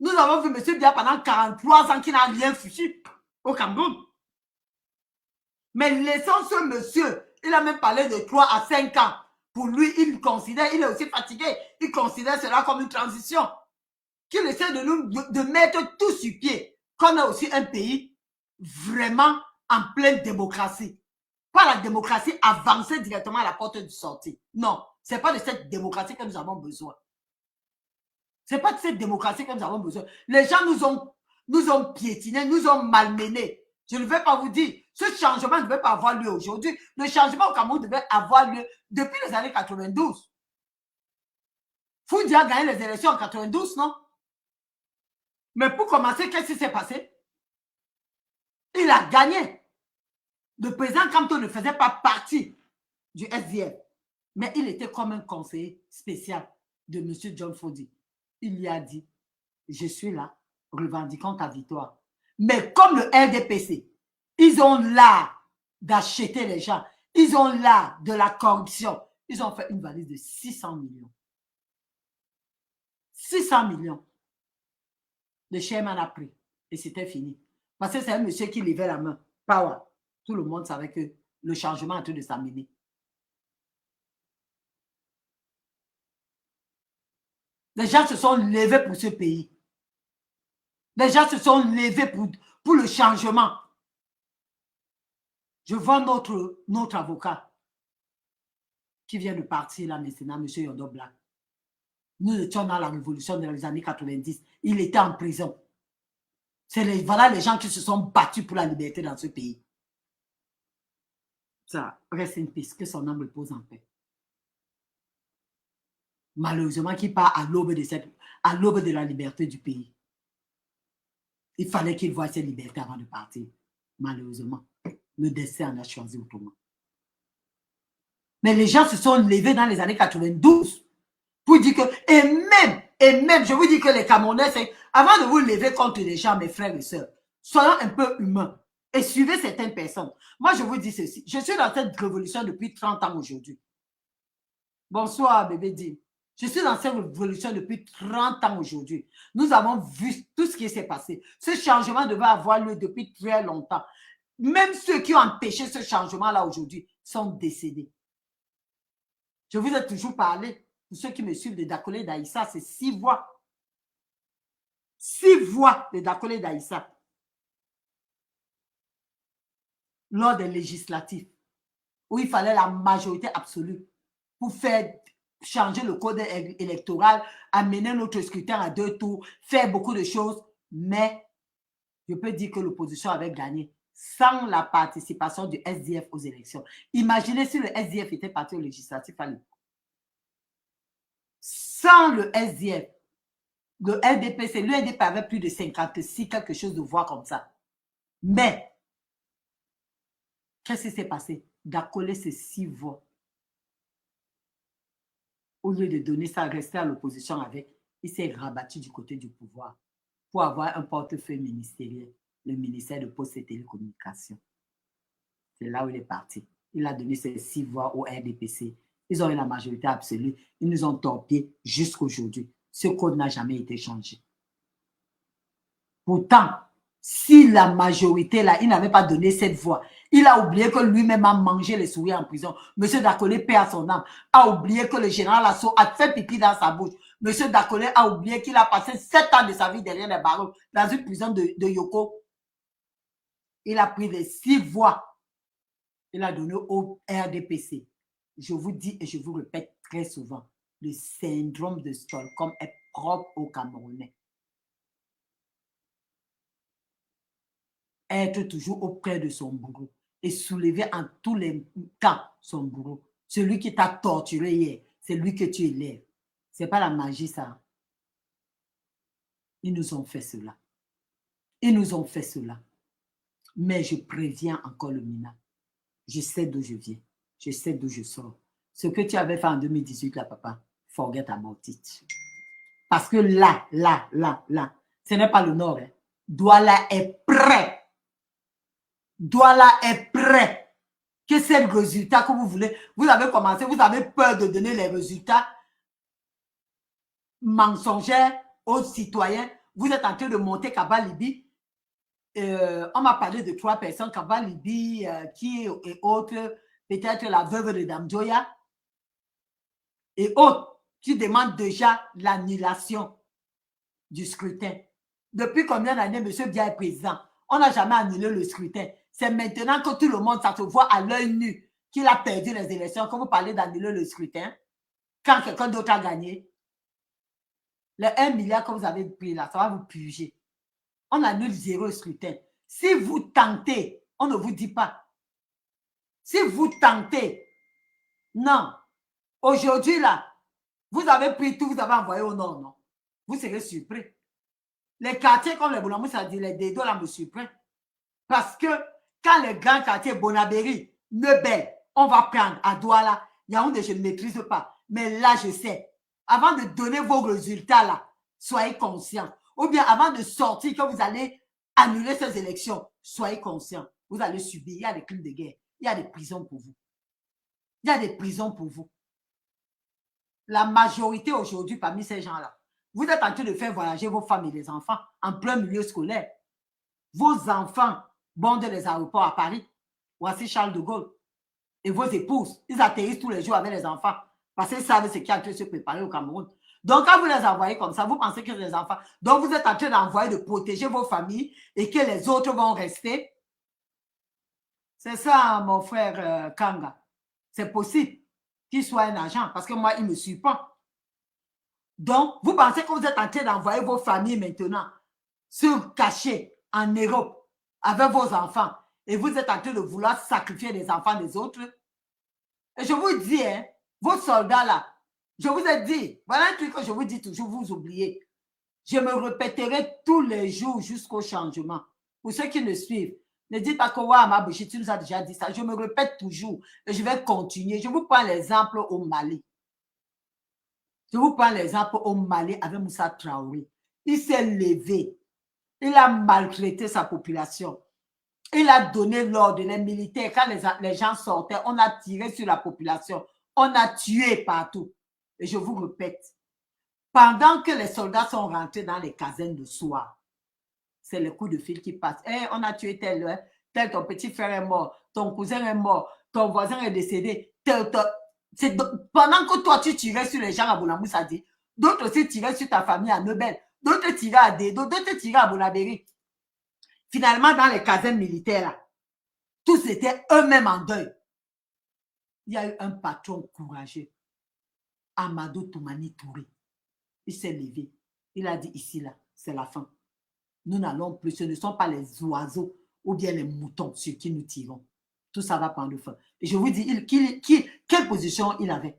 Nous avons vu M. Dia pendant 43 ans qui n'a rien fichu au Cameroun. Mais laissons ce monsieur, il a même parlé de 3 à 5 ans. Pour lui, il considère, il est aussi fatigué, il considère cela comme une transition. Qu'il essaie de mettre tout sur pied. Qu'on a aussi un pays vraiment en pleine démocratie. Pas la démocratie avancée directement à la porte de sortie. Non, ce n'est pas de cette démocratie que nous avons besoin. Ce n'est pas de cette démocratie que nous avons besoin. Les gens nous ont piétinés, nous ont malmenés. Je ne vais pas vous dire, ce changement ne devait pas avoir lieu aujourd'hui. Le changement au Cameroun devait avoir lieu depuis les années 92. Foudi a gagné les élections en 92, non? Mais pour commencer, qu'est-ce qui s'est passé? Il a gagné. Le président Kamto ne faisait pas partie du SDF, mais il était comme un conseiller spécial de M. John Foudi. Il lui a dit, je suis là, revendiquant ta victoire. Mais comme le RDPC, ils ont l'art d'acheter les gens, ils ont l'art de la corruption. Ils ont fait une valise de 600 millions. 600 millions. Le chairman a pris et c'était fini. Parce que c'est un monsieur qui levait la main. Power. Tout le monde savait que le changement est en train de s'amener. Les gens se sont levés pour ce pays. Les gens se sont levés pour le changement. Je vois notre avocat qui vient de partir là maintenant, M. Yondo Black. Nous étions dans la révolution des années 90. Il était en prison. Voilà les gens qui se sont battus pour la liberté dans ce pays. Ça, reste une piste, que son âme repose en paix. Malheureusement, qui part à l'aube de la liberté du pays. Il fallait qu'il voie ses libertés avant de partir. Malheureusement, le destin en a choisi autrement. Mais les gens se sont levés dans les années 92 pour dire que, et même, je vous dis que les Camerounais, avant de vous lever contre les gens, mes frères et sœurs, soyons un peu humains et suivez certaines personnes. Moi, je vous dis ceci, je suis dans cette révolution depuis 30 ans aujourd'hui. Bonsoir, bébé Dim. Je suis dans cette révolution depuis 30 ans aujourd'hui. Nous avons vu tout ce qui s'est passé. Ce changement devait avoir lieu depuis très longtemps. Même ceux qui ont empêché ce changement-là aujourd'hui sont décédés. Je vous ai toujours parlé, pour ceux qui me suivent, de Dakolé Daïssa, c'est 6 voix. 6 voix de Dakolé Daïssa. Lors des législatives, où il fallait la majorité absolue pour faire changer le code électoral, amener notre scrutin à 2 tours, faire beaucoup de choses, mais je peux dire que l'opposition avait gagné sans la participation du SDF aux élections. Imaginez si le SDF était parti au législatif à l'époque. Sans le SDF, le LDPC, le LDP avait plus de 56, quelque chose de voix comme ça. Mais, qu'est-ce qui s'est passé? D'accoler ces 6 voix. Au lieu de donner ça, rester à l'opposition avec, il s'est rabattu du côté du pouvoir pour avoir un portefeuille ministériel, le ministère de Postes et Télécommunications. C'est là où il est parti. Il a donné ses 6 voix au RDPC. Ils ont eu la majorité absolue. Ils nous ont torpillés jusqu'aujourd'hui. Ce code n'a jamais été changé. Pourtant, si la majorité, là, il n'avait pas donné cette voix, il a oublié que lui-même a mangé les souris en prison. Monsieur Dakolé, paix à son âme, a oublié que le général Lasso a fait pipi dans sa bouche. Monsieur Dakolé a oublié qu'il a passé 7 ans de sa vie derrière les barreaux dans une prison de Yoko. Il a pris les 6 voix. Il a donné au RDPC. Je vous dis et je vous répète très souvent, le syndrome de Stockholm est propre aux Camerounais. Être toujours auprès de son bourreau et soulever en tous les temps son bourreau. Celui qui t'a torturé hier, c'est lui que tu élèves. Ce n'est pas la magie, ça. Ils nous ont fait cela. Ils nous ont fait cela. Mais je préviens encore le Mina. Je sais d'où je viens. Je sais d'où je sors. Ce que tu avais fait en 2018, là, papa, forget about it. Parce que là, ce n'est pas le Nord. Hein. Douala est prêt. Douala est prêt. Que c'est le résultat que vous voulez. Vous avez commencé, vous avez peur de donner les résultats mensongers aux citoyens. Vous êtes en train de monter Kaba-Libi. On m'a parlé de 3 personnes, Kaba-Libi, qui et autres, peut-être la veuve de Damjoya et autres, qui demandent déjà l'annulation du scrutin. Depuis combien d'années, M. Bia est président? On n'a jamais annulé le scrutin. C'est maintenant que tout le monde, ça se voit à l'œil nu qu'il a perdu les élections, quand vous parlez d'annuler le scrutin, quand quelqu'un d'autre a gagné. Les 1 milliard que vous avez pris là, ça va vous puger. On annule 0 scrutin. Si vous tentez, on ne vous dit pas. Si vous tentez, non. Aujourd'hui, là, vous avez pris tout, vous avez envoyé au nord, non? Vous serez surpris. Les quartiers comme les Boulambous, ça dit les Dédos, là, me surprennent. Parce que quand les grands quartiers Bonabéry, Neubel, on va prendre à Douala, Yaoundé, je ne maîtrise pas. Mais là, je sais. Avant de donner vos résultats, là, soyez conscients. Ou bien avant de sortir, que vous allez annuler ces élections, soyez conscients. Vous allez subir. Il y a des crimes de guerre. Il y a des prisons pour vous. Il y a des prisons pour vous. La majorité aujourd'hui, parmi ces gens-là, vous êtes en train de faire voyager vos femmes et les enfants en plein milieu scolaire. Vos enfants bondent les aéroports à Paris. Voici Charles de Gaulle. Et vos épouses, ils atterrissent tous les jours avec les enfants parce qu'ils savent ce qui est en train de se préparer au Cameroun. Donc, quand vous les envoyez comme ça, vous pensez que les enfants... Donc, vous êtes en train d'envoyer, de protéger vos familles et que les autres vont rester. C'est ça, mon frère Kanga. C'est possible qu'il soit un agent parce que moi, il ne me suit pas. Donc, vous pensez que vous êtes en train d'envoyer vos familles maintenant se cacher en Europe avec vos enfants et vous êtes en train de vouloir sacrifier les enfants des autres. Et je vous dis, hein, vos soldats là, je vous ai dit, voilà un truc que je vous dis toujours, vous oubliez. Je me répéterai tous les jours jusqu'au changement. Pour ceux qui me suivent, ne dites pas que Amabushi, tu nous as déjà dit ça. Je me répète toujours et je vais continuer. Je vous prends l'exemple au Mali. Je vous prends l'exemple au Mali avec Moussa Traoré. Il s'est levé. Il a maltraité sa population. Il a donné l'ordre, les militaires, quand les gens sortaient, on a tiré sur la population. On a tué partout. Et je vous répète, pendant que les soldats sont rentrés dans les casernes de soir, c'est le coup de fil qui passe. Hey, on a tué tel, ton petit frère est mort, ton cousin est mort, ton voisin est décédé. Pendant que toi, tu tirais sur les gens à Boulambou, dit, d'autres aussi tiraient sur ta famille à Neubel, d'autres tiraient à Dedo, d'autres tiraient à Bonabéry. Finalement, dans les casernes militaires, là, tous étaient eux-mêmes en deuil. Il y a eu un patron courageux, Amadou Toumani Touré. Il s'est levé. Il a dit ici, là, c'est la fin. Nous n'allons plus, ce ne sont pas les oiseaux ou bien les moutons sur qui nous tirons. Tout ça va prendre feu. Et je vous dis, quelle position il avait?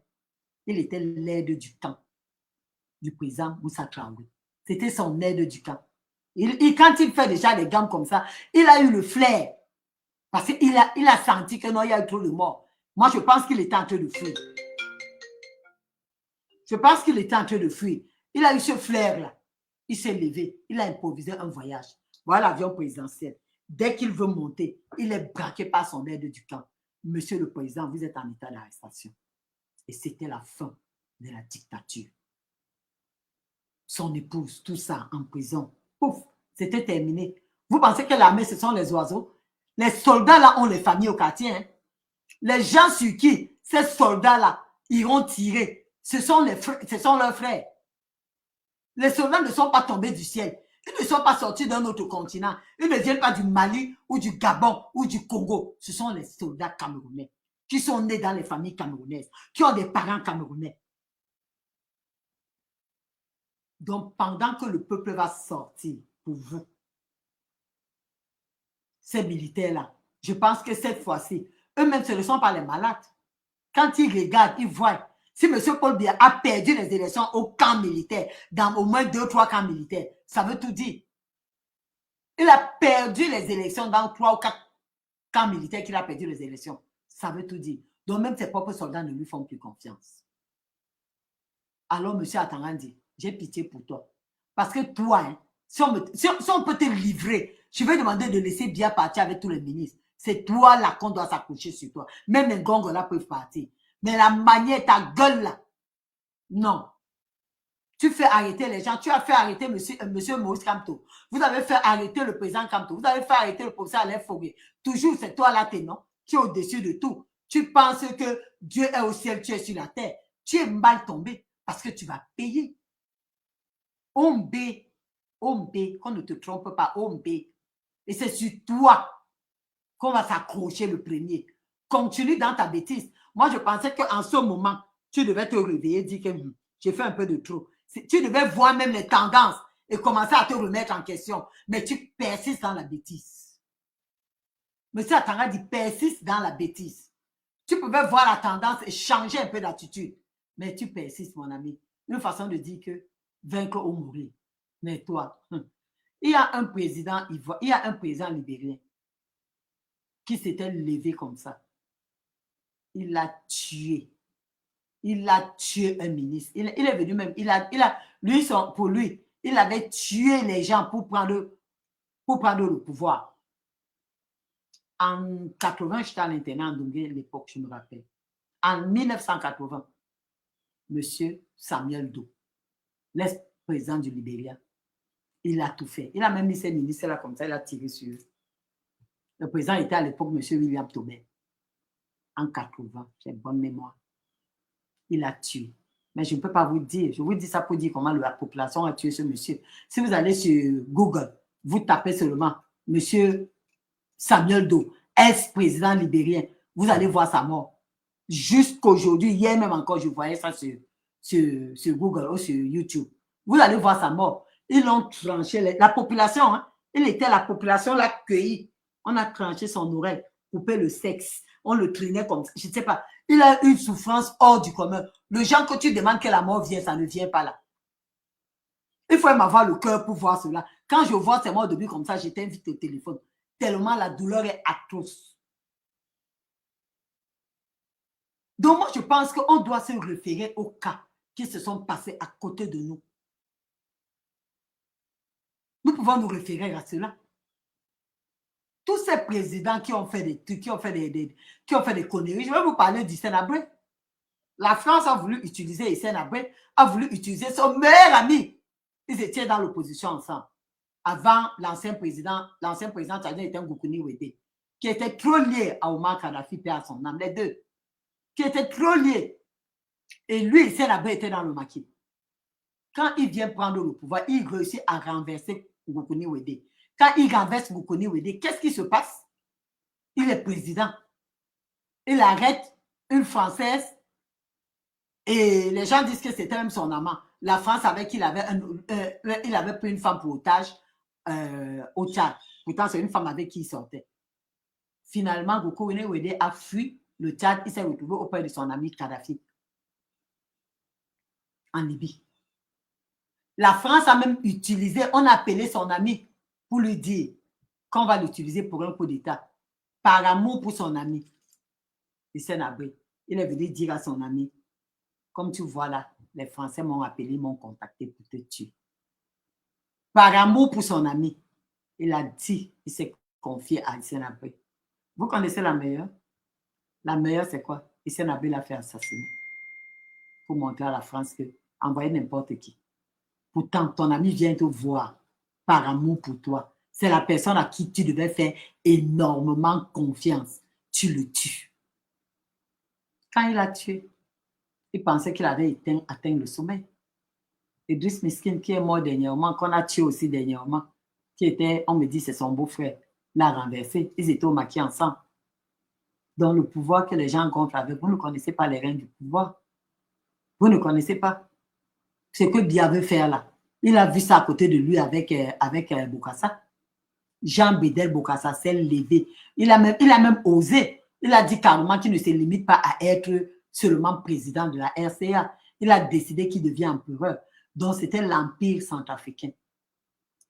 Il était l'aide du camp du président Moussa Traoré. C'était son aide du camp. Quand il fait déjà les gammes comme ça, il a eu le flair. Parce qu'il a senti que non, il y a eu trop de morts. Moi, je pense qu'il était en train de fuir. Je pense qu'il était en train de fuir. Il a eu ce flair-là. Il s'est levé. Il a improvisé un voyage. Voilà l'avion présidentiel. Dès qu'il veut monter, il est braqué par son aide du camp. Monsieur le président, vous êtes en état d'arrestation. Et c'était la fin de la dictature. Son épouse, tout ça, en prison. Pouf, c'était terminé. Vous pensez que l'armée, ce sont les oiseaux? Les soldats, là, ont les familles au quartier. Hein? Les gens sur qui ces soldats-là iront tirer, ce sont leurs frères. Les soldats ne sont pas tombés du ciel. Ils ne sont pas sortis d'un autre continent. Ils ne viennent pas du Mali ou du Gabon ou du Congo. Ce sont les soldats camerounais qui sont nés dans les familles camerounaises, qui ont des parents camerounais. Donc, pendant que le peuple va sortir pour vous, ces militaires-là, je pense que cette fois-ci, eux-mêmes, ce ne sont pas les malades. Quand ils regardent, ils voient. Si M. Paul Biya a perdu les élections au camp militaire, dans au moins 2 ou 3 camps militaires, ça veut tout dire. Il a perdu les élections dans 3 ou 4 camps militaires qu'il a perdu les élections. Ça veut tout dire. Donc, même ses propres soldats ne lui font plus confiance. Alors, M. Atarandi, j'ai pitié pour toi. Parce que toi, hein, si on peut te livrer, je vais demander de laisser Biya partir avec tous les ministres. C'est toi là qu'on doit s'accrocher sur toi. Même les gongs là peuvent partir. Mais la manière, ta gueule là, non. Tu fais arrêter les gens. Tu as fait arrêter monsieur Maurice Kamto. Vous avez fait arrêter le président Kamto. Vous avez fait arrêter le professeur Alain Fogué. Toujours, c'est toi là, t'es non. Tu es au-dessus de tout. Tu penses que Dieu est au ciel, tu es sur la terre. Tu es mal tombé parce que tu vas payer. Ombe, qu'on ne te trompe pas, Ombe. Et c'est sur toi qu'on va s'accrocher le premier. Continue dans ta bêtise. Moi, je pensais qu'en ce moment, tu devais te réveiller et dire que j'ai fait un peu de trop. Tu devais voir même les tendances et commencer à te remettre en question. Mais tu persistes dans la bêtise. Monsieur Atarandi persiste dans la bêtise. Tu pouvais voir la tendance et changer un peu d'attitude. Mais tu persistes, mon ami. Une façon de dire que vaincre ou mourir. Mais toi, il y a un président libérien qui s'était levé comme ça. Il a tué. Il a tué un ministre. Il est venu même. Pour lui, il avait tué les gens pour prendre le pouvoir. En 80, j'étais à l'internat en Doumbé, à l'époque, je me rappelle. En 1980, monsieur Samuel Doe, l'ex-président du Libéria, il a tout fait. Il a même mis ses ministres là comme ça, il a tiré sur eux. Le président était à l'époque monsieur William Tobin. En 80, j'ai bonne mémoire. Il a tué. Mais je ne peux pas vous dire. Je vous dis ça pour dire comment la population a tué ce monsieur. Si vous allez sur Google, vous tapez seulement monsieur Samuel Doe, ex-président libérien, vous allez voir sa mort. Jusqu'aujourd'hui, hier même encore, je voyais ça sur Google ou sur YouTube. Vous allez voir sa mort. Ils l'ont tranché. La population, hein, Il était, la population l'a cueilli. On a tranché son oreille, coupé le sexe. On le traînait comme ça. Je ne sais pas. Il a une souffrance hors du commun. Le genre que tu demandes que la mort vienne, ça ne vient pas là. Il faut m'avoir le cœur pour voir cela. Quand je vois ces morts de but comme ça, je t'invite au téléphone. Tellement la douleur est atroce. Donc moi, je pense qu'on doit se référer aux cas qui se sont passés à côté de nous. Nous pouvons nous référer à cela. Tous ces présidents qui ont fait des trucs, qui ont fait des conneries, je vais vous parler d'Hissène Habré. La France a voulu utiliser Hissène Habré, a voulu utiliser son meilleur ami. Ils étaient dans l'opposition ensemble. Avant, l'ancien président tchadien était Goukouni Ouédé, qui était trop lié à Omar Kadhafi, paix à son âme, les deux, qui étaient trop liés. Et lui, Hissène Habré était dans le maquis. Quand il vient prendre le pouvoir, il réussit à renverser Goukouni Ouédé. Quand il renverse Goukouni Ouédé, qu'est-ce qui se passe? Il est président. Il arrête une Française et les gens disent que c'était même son amant. La France savait qu'il avait, il avait pris une femme pour otage au Tchad. Pourtant, c'est une femme avec qui il sortait. Finalement, Goukouni Ouédé a fui le Tchad. Il s'est retrouvé auprès de son ami Kadhafi en Libye. La France a même utilisé, on a appelé son ami pour lui dire qu'on va l'utiliser pour un coup d'État. Par amour pour son ami, Hissène Habré, il est venu dire à son ami, comme tu vois là, les Français m'ont appelé, m'ont contacté pour te tuer. Par amour pour son ami, il a dit, il s'est confié à Hissène Habré. Vous connaissez la meilleure? La meilleure, c'est quoi? Hissène Habré l'a fait assassiner pour montrer à la France que envoyer n'importe qui. Pourtant, ton ami vient te voir par amour pour toi. C'est la personne à qui tu devais faire énormément confiance. Tu le tues. Quand il a tué, il pensait qu'il avait atteint le sommet. Idriss Miskin, qui est mort dernièrement, qu'on a tué aussi dernièrement, qui était, on me dit, c'est son beau-frère, l'a renversé. Ils étaient au maquis ensemble. Dans le pouvoir que les gens gonflent avec, vous ne connaissez pas les règnes du pouvoir. Vous ne connaissez pas ce que Biya veut faire là. Il a vu ça à côté de lui avec Bokassa. Jean Bédel Bokassa s'est levé. Il a même osé. Il a dit carrément qu'il ne se limite pas à être seulement président de la RCA. Il a décidé qu'il devient empereur. Donc, c'était l'Empire centrafricain.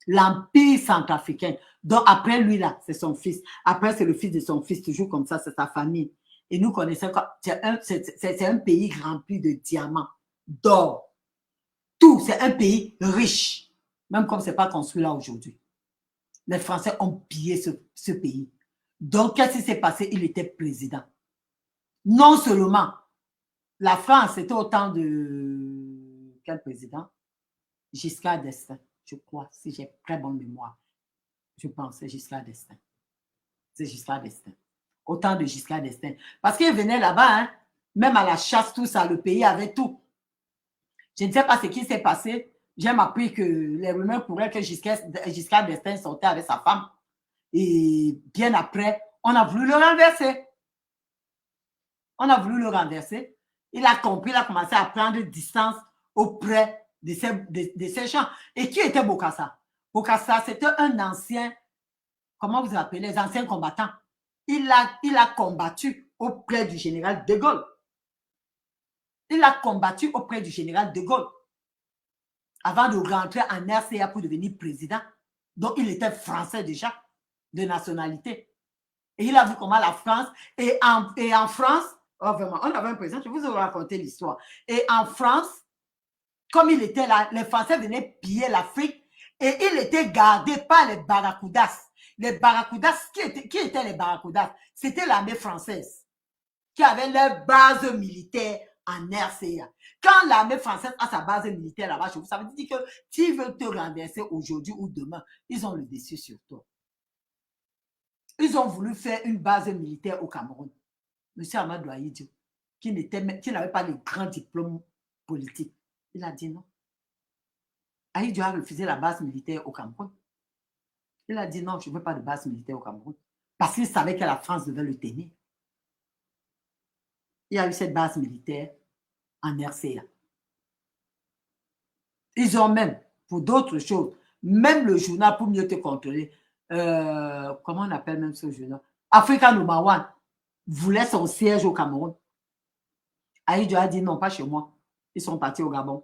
L'Empire centrafricain. Donc, après lui, là, c'est son fils. Après, c'est le fils de son fils, toujours comme ça, c'est sa famille. Et nous connaissons que c'est un pays rempli de diamants, d'or. Tout, c'est un pays riche. Même comme ce n'est pas construit là aujourd'hui. Les Français ont pillé ce pays. Donc, qu'est-ce qui s'est passé? Il était président. Non seulement la France, c'était au temps de quel président? Giscard d'Estaing, je crois, si j'ai très bonne mémoire. Je pense, c'est Giscard d'Estaing. C'est Giscard d'Estaing. Au temps de Giscard d'Estaing. Parce qu'il venait là-bas, hein, même à la chasse, tout ça, le pays avait tout. Je ne sais pas ce qui s'est passé. J'ai appris que les rumeurs couraient que Giscard d'Estaing sortait avec sa femme. Et bien après, on a voulu le renverser. On a voulu le renverser. Il a compris, il a commencé à prendre distance auprès de ces gens. Et qui était Bokassa? Bokassa, c'était un ancien, comment vous appelez, les anciens combattants. Il a combattu auprès du général de Gaulle. Il a combattu auprès du général de Gaulle avant de rentrer en RCA pour devenir président. Donc, il était français déjà, de nationalité. Et il a vu comment la France, et en France, oh vraiment, on avait un président, je vous ai raconté l'histoire. Et en France, comme il était là, les Français venaient piller l'Afrique et il était gardé par les barracudas. Les barracudas, qui étaient les barracudas? C'était l'armée française qui avait leur base militaire en RCA. Quand l'armée française a sa base militaire là-bas, ça veut dire que s'ils veulent te renverser aujourd'hui ou demain, ils ont le dessus sur toi. Ils ont voulu faire une base militaire au Cameroun. M. Amadou Ahidjo, qui n'avait pas le grand diplôme politique, il a dit non. Ahidjo a refusé la base militaire au Cameroun. Il a dit non, je ne veux pas de base militaire au Cameroun. Parce qu'il savait que la France devait le tenir. Il y a eu cette base militaire en RCA. Ils ont même, pour d'autres choses, même le journal pour mieux te contrôler. Comment on appelle même ce journal? Africa Number One voulait son siège au Cameroun. Aïdjo a dit non, pas chez moi. Ils sont partis au Gabon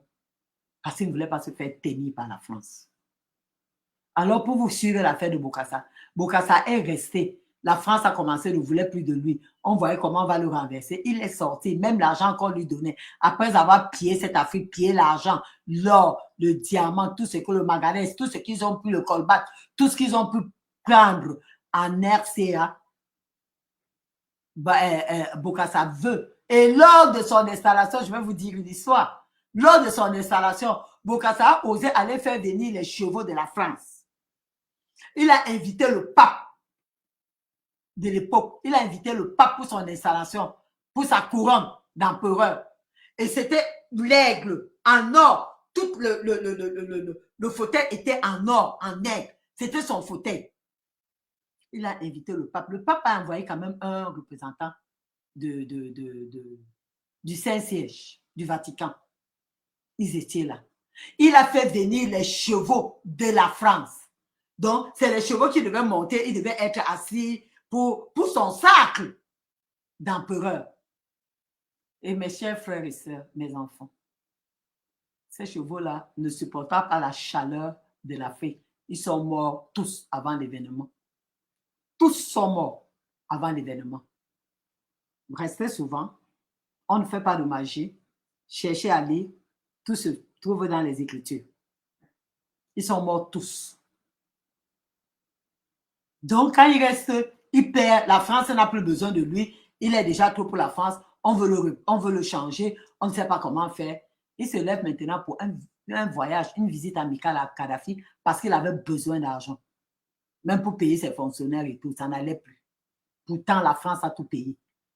parce qu'ils ne voulaient pas se faire tenir par la France. Alors, pour vous suivre l'affaire de Bokassa, Bokassa est resté. La France a commencé, ne voulait plus de lui. On voyait comment on va le renverser. Il est sorti, même l'argent qu'on lui donnait. Après avoir pillé cette Afrique, pillé l'argent, l'or, le diamant, tout ce que le manganèse, tout ce qu'ils ont pu, le colbat, tout ce qu'ils ont pu prendre en RCA, Bokassa veut. Et lors de son installation, je vais vous dire une histoire. Lors de son installation, Bokassa a osé aller faire venir les chevaux de la France. Il a invité le pape de l'époque. Il a invité le pape pour son installation, pour sa couronne d'empereur. Et c'était l'aigle en or. Tout le fauteuil était en or, en aigle. C'était son fauteuil. Il a invité le pape. Le pape a envoyé quand même un représentant du Saint-Siège, du Vatican. Ils étaient là. Il a fait venir les chevaux de la France. Donc, c'est les chevaux qui devaient monter, ils devaient être assis pour son sacre d'empereur. Et mes chers frères et sœurs, mes enfants, ces chevaux-là ne supportaient pas la chaleur de l'Afrique. Ils sont morts tous avant l'événement. Tous sont morts avant l'événement. Restez souvent, on ne fait pas de magie. Cherchez à lire, tout se trouve dans les Écritures. Ils sont morts tous. Donc, quand il reste, il perd, la France n'a plus besoin de lui, il est déjà trop pour la France, on veut le changer, on ne sait pas comment faire. Il se lève maintenant pour un voyage, une visite amicale à Kadhafi parce qu'il avait besoin d'argent. Même pour payer ses fonctionnaires et tout, ça n'allait plus. Pourtant, la France a tout payé.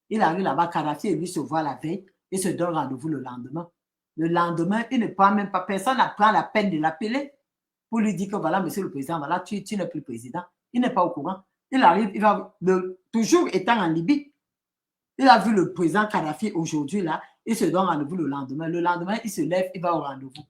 Il arrive là-bas, Kadhafi, et lui se voit la veille et se donne rendez-vous le lendemain. Le lendemain, il ne prend même pas, personne n'a pris la peine de l'appeler pour lui dire que voilà, monsieur le président, voilà, tu n'es plus président. Il n'est pas au courant. Il arrive, il va, toujours étant en Libye, il a vu le président Kadhafi aujourd'hui, là, il se donne rendez-vous le lendemain. Le lendemain, il se lève, il va au rendez-vous.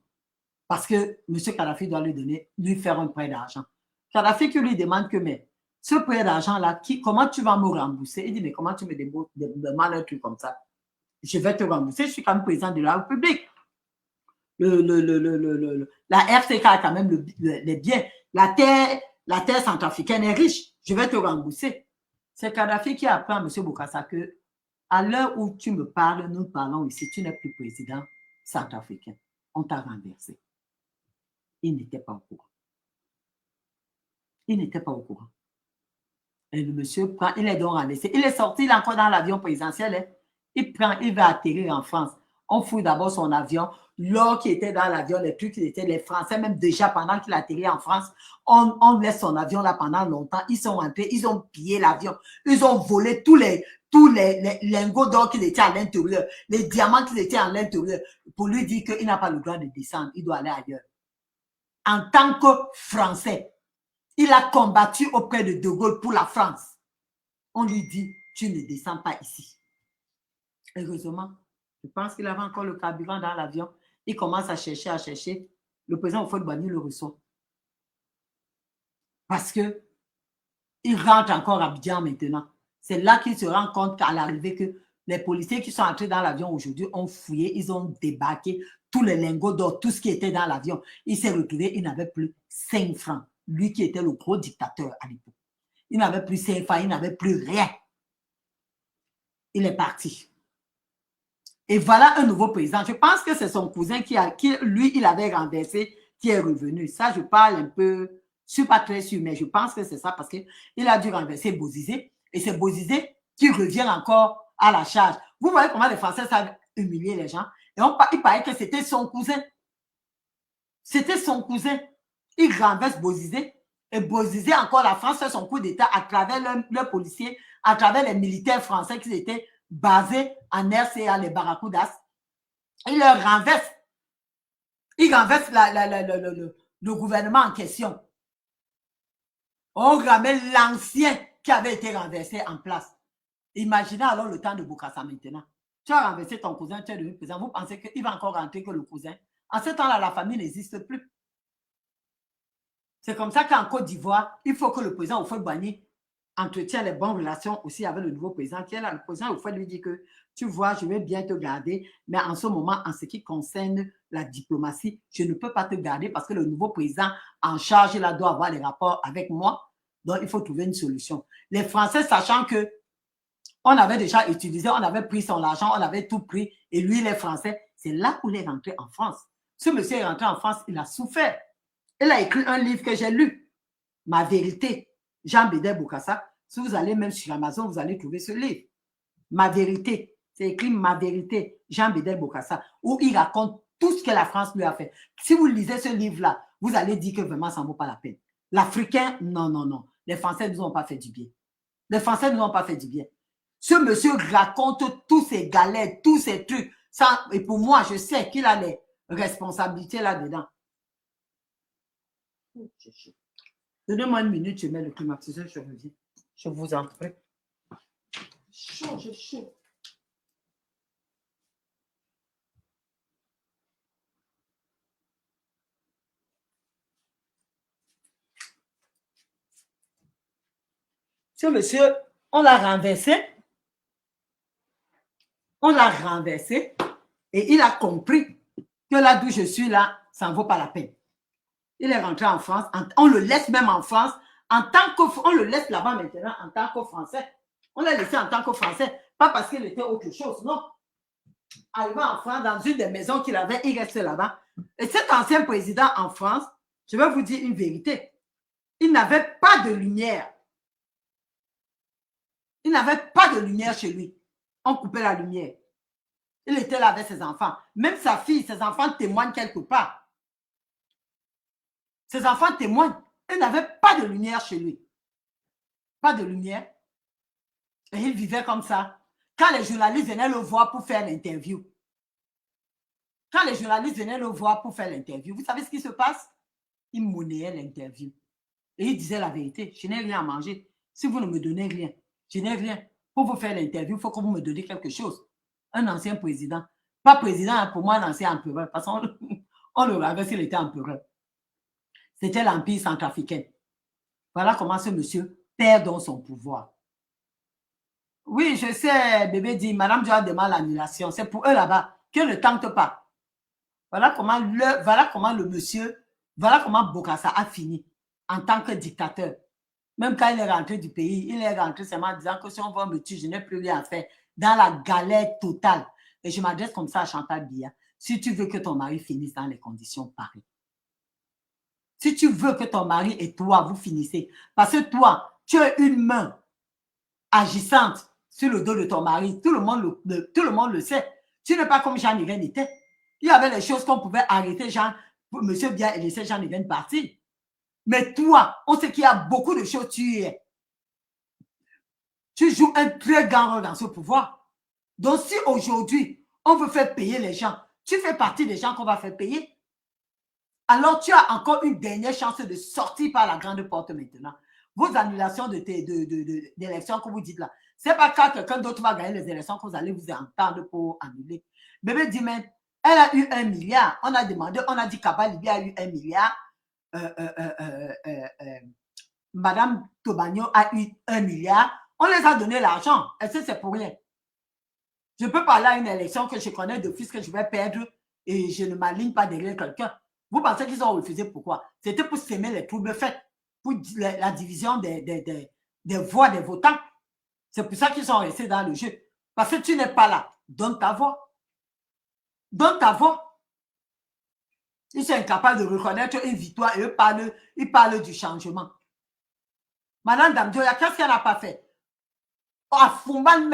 Parce que M. Kadhafi doit lui faire un prêt d'argent. Kadhafi qui lui demande que, mais ce prêt d'argent-là, comment tu vas me rembourser? Il dit, mais comment tu me demandes un truc comme ça? Je vais te rembourser, je suis quand même président de la République. La RCK a quand même les biens. La terre centrafricaine est riche. Je vais te rembourser. C'est Kadhafi qui apprend à M. Bokassa que à l'heure où tu me parles, nous parlons ici, tu n'es plus président centrafricain. On t'a renversé. Il n'était pas au courant. Il n'était pas au courant. Et le monsieur prend, il est donc renversé. Il est sorti, il est encore dans l'avion présidentiel. Il va atterrir en France. On fouille d'abord son avion. L'or qui était dans l'avion, les trucs qui étaient les Français, même déjà pendant qu'il atterrit en France, on laisse son avion là pendant longtemps. Ils sont rentrés, ils ont pillé l'avion. Ils ont volé tous les lingots d'or qui étaient à l'intérieur, les diamants qui étaient à l'intérieur, pour lui dire qu'il n'a pas le droit de descendre, il doit aller ailleurs. En tant que Français, il a combattu auprès de De Gaulle pour la France. On lui dit, tu ne descends pas ici. Heureusement, je pense qu'il avait encore le carburant dans l'avion. Il commence à chercher. Le président Houphouët-Boigny le reçoit. Parce que il rentre encore à Abidjan maintenant. C'est là qu'il se rend compte qu'à l'arrivée que les policiers qui sont entrés dans l'avion aujourd'hui ont fouillé, ils ont débarqué tous les lingots d'or, tout ce qui était dans l'avion. Il s'est retrouvé, il n'avait plus 5 francs. Lui qui était le gros dictateur à l'époque. Il n'avait plus 5 francs, il n'avait plus rien. Il est parti. Et voilà un nouveau président. Je pense que c'est son cousin qui lui, il avait renversé, qui est revenu. Ça, je parle un peu, je ne suis pas très sûr, mais je pense que c'est ça parce qu'il a dû renverser Bozizé. Et c'est Bozizé qui revient encore à la charge. Vous voyez comment les Français savent humilier les gens. Et il paraît que c'était son cousin. C'était son cousin. Il renverse Bozizé. Et Bozizé, encore, la France fait son coup d'État à travers leurs policiers, à travers les militaires français qui étaient basés en RCA, les Barracudas. Il leur renverse. Il renverse le gouvernement en question. On ramène l'ancien qui avait été renversé en place. Imaginez alors le temps de Bokassa maintenant. Tu as renversé ton cousin, tu es devenu président. Vous pensez qu'il va encore rentrer que le cousin? En ce temps-là, la famille n'existe plus. C'est comme ça qu'en Côte d'Ivoire, il faut que le président Houphouët-Boigny entretient les bonnes relations aussi avec le nouveau président qui est là. Le président Houphouët lui dit que, tu vois, je vais bien te garder, mais en ce moment, en ce qui concerne la diplomatie, je ne peux pas te garder parce que le nouveau président en charge, là, doit avoir les rapports avec moi. Donc, il faut trouver une solution. Les Français, sachant que on avait déjà utilisé, on avait pris son argent, on avait tout pris, et lui, les Français, c'est là où il est rentré en France. Ce monsieur est rentré en France, il a souffert. Il a écrit un livre que j'ai lu, Ma vérité, Jean Bédel Bokassa. Si vous allez même sur Amazon, vous allez trouver ce livre. Ma vérité, c'est écrit Ma vérité, Jean Bédel Bokassa, où il raconte tout ce que la France lui a fait. Si vous lisez ce livre-là, vous allez dire que vraiment, ça ne vaut pas la peine. L'Africain, non, non, non. Les Français ne nous ont pas fait du bien. Les Français ne nous ont pas fait du bien. Ce monsieur raconte tous ses galères, tous ses trucs. Ça, et pour moi, je sais qu'il a les responsabilités là-dedans. Donnez-moi une minute, je mets le climatiseur, je reviens. Je vous en prie. Chaud, j'ai chaud. Ce monsieur, on l'a renversé. On l'a renversé et il a compris que là d'où je suis là, ça ne vaut pas la peine. Il est rentré en France, on le laisse même en France, on le laisse là-bas maintenant en tant que Français. On l'a laissé en tant que Français, pas parce qu'il était autre chose, non. Arrivé en France, dans une des maisons qu'il avait, il reste là-bas. Et cet ancien président en France, je vais vous dire une vérité, il n'avait pas de lumière. Il n'avait pas de lumière chez lui. On coupait la lumière. Il était là avec ses enfants. Même sa fille, ses enfants témoignent quelque part. Ses enfants témoignent. Il n'avait pas de lumière chez lui. Pas de lumière. Et il vivait comme ça. Quand les journalistes venaient le voir pour faire l'interview, vous savez ce qui se passe? Il monnayait l'interview. Et il disait la vérité. Je n'ai rien à manger. Si vous ne me donnez rien, je n'ai rien. Pour vous faire l'interview, il faut que vous me donniez quelque chose. Un ancien président. Pas président, pour moi, un ancien empereur. Parce qu'on le regardait s'il était empereur. C'était l'Empire centrafricain. Voilà comment ce monsieur perd donc son pouvoir. Oui, je sais, bébé dit, Madame Joa demande l'annulation. C'est pour eux là-bas. Que ne tente pas. Voilà comment le monsieur, voilà comment Bokassa a fini en tant que dictateur. Même quand il est rentré du pays, il est rentré seulement en disant que si on va me tuer, je n'ai plus rien à faire. Dans la galère totale. Et je m'adresse comme ça à Chantal Biya. Si tu veux que ton mari finisse dans les conditions pareilles. Si tu veux que ton mari et toi, vous finissez. Parce que toi, tu as une main agissante sur le dos de ton mari. Tout le monde le sait. Tu n'es pas comme Jean Nivène était. Il y avait les choses qu'on pouvait arrêter Monsieur Biya et laisser Jean Nivène partir. Mais toi, on sait qu'il y a beaucoup de choses tu es. Tu joues un très grand rôle dans ce pouvoir. Donc, si aujourd'hui, on veut faire payer les gens, tu fais partie des gens qu'on va faire payer. Alors, tu as encore une dernière chance de sortir par la grande porte maintenant. Vos annulations d'élections que vous dites là, ce n'est pas quand quelqu'un d'autre va gagner les élections que vous allez vous entendre pour annuler. Bébé dit, mais elle a eu 1 milliard. On a demandé, on a dit qu'Abba Libye a eu 1 milliard. Madame Tobagno a eu 1 milliard. On les a donné l'argent. Est-ce que c'est pour rien? Je peux parler à une élection que je connais de fils que je vais perdre et je ne m'aligne pas derrière quelqu'un. Vous pensez qu'ils ont refusé pourquoi? C'était pour s'aimer les troubles faits, pour la division des voix des votants. C'est pour ça qu'ils sont restés dans le jeu. Parce que tu n'es pas là. Donne ta voix. Donne ta voix. Ils sont incapables de reconnaître une victoire et ils parlent du changement. Madame Damdioya, qu'est-ce qu'elle n'a pas fait? À Fumban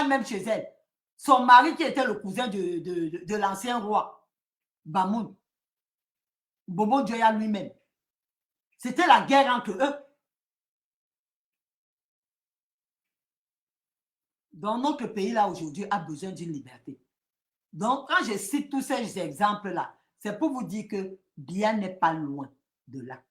même chez elle, son mari qui était le cousin de l'ancien roi, Bamoun, Bobo Dioya lui-même. C'était la guerre entre eux. Donc, notre pays, là, aujourd'hui, a besoin d'une liberté. Donc, quand je cite tous ces exemples-là, c'est pour vous dire que Biya n'est pas loin de là.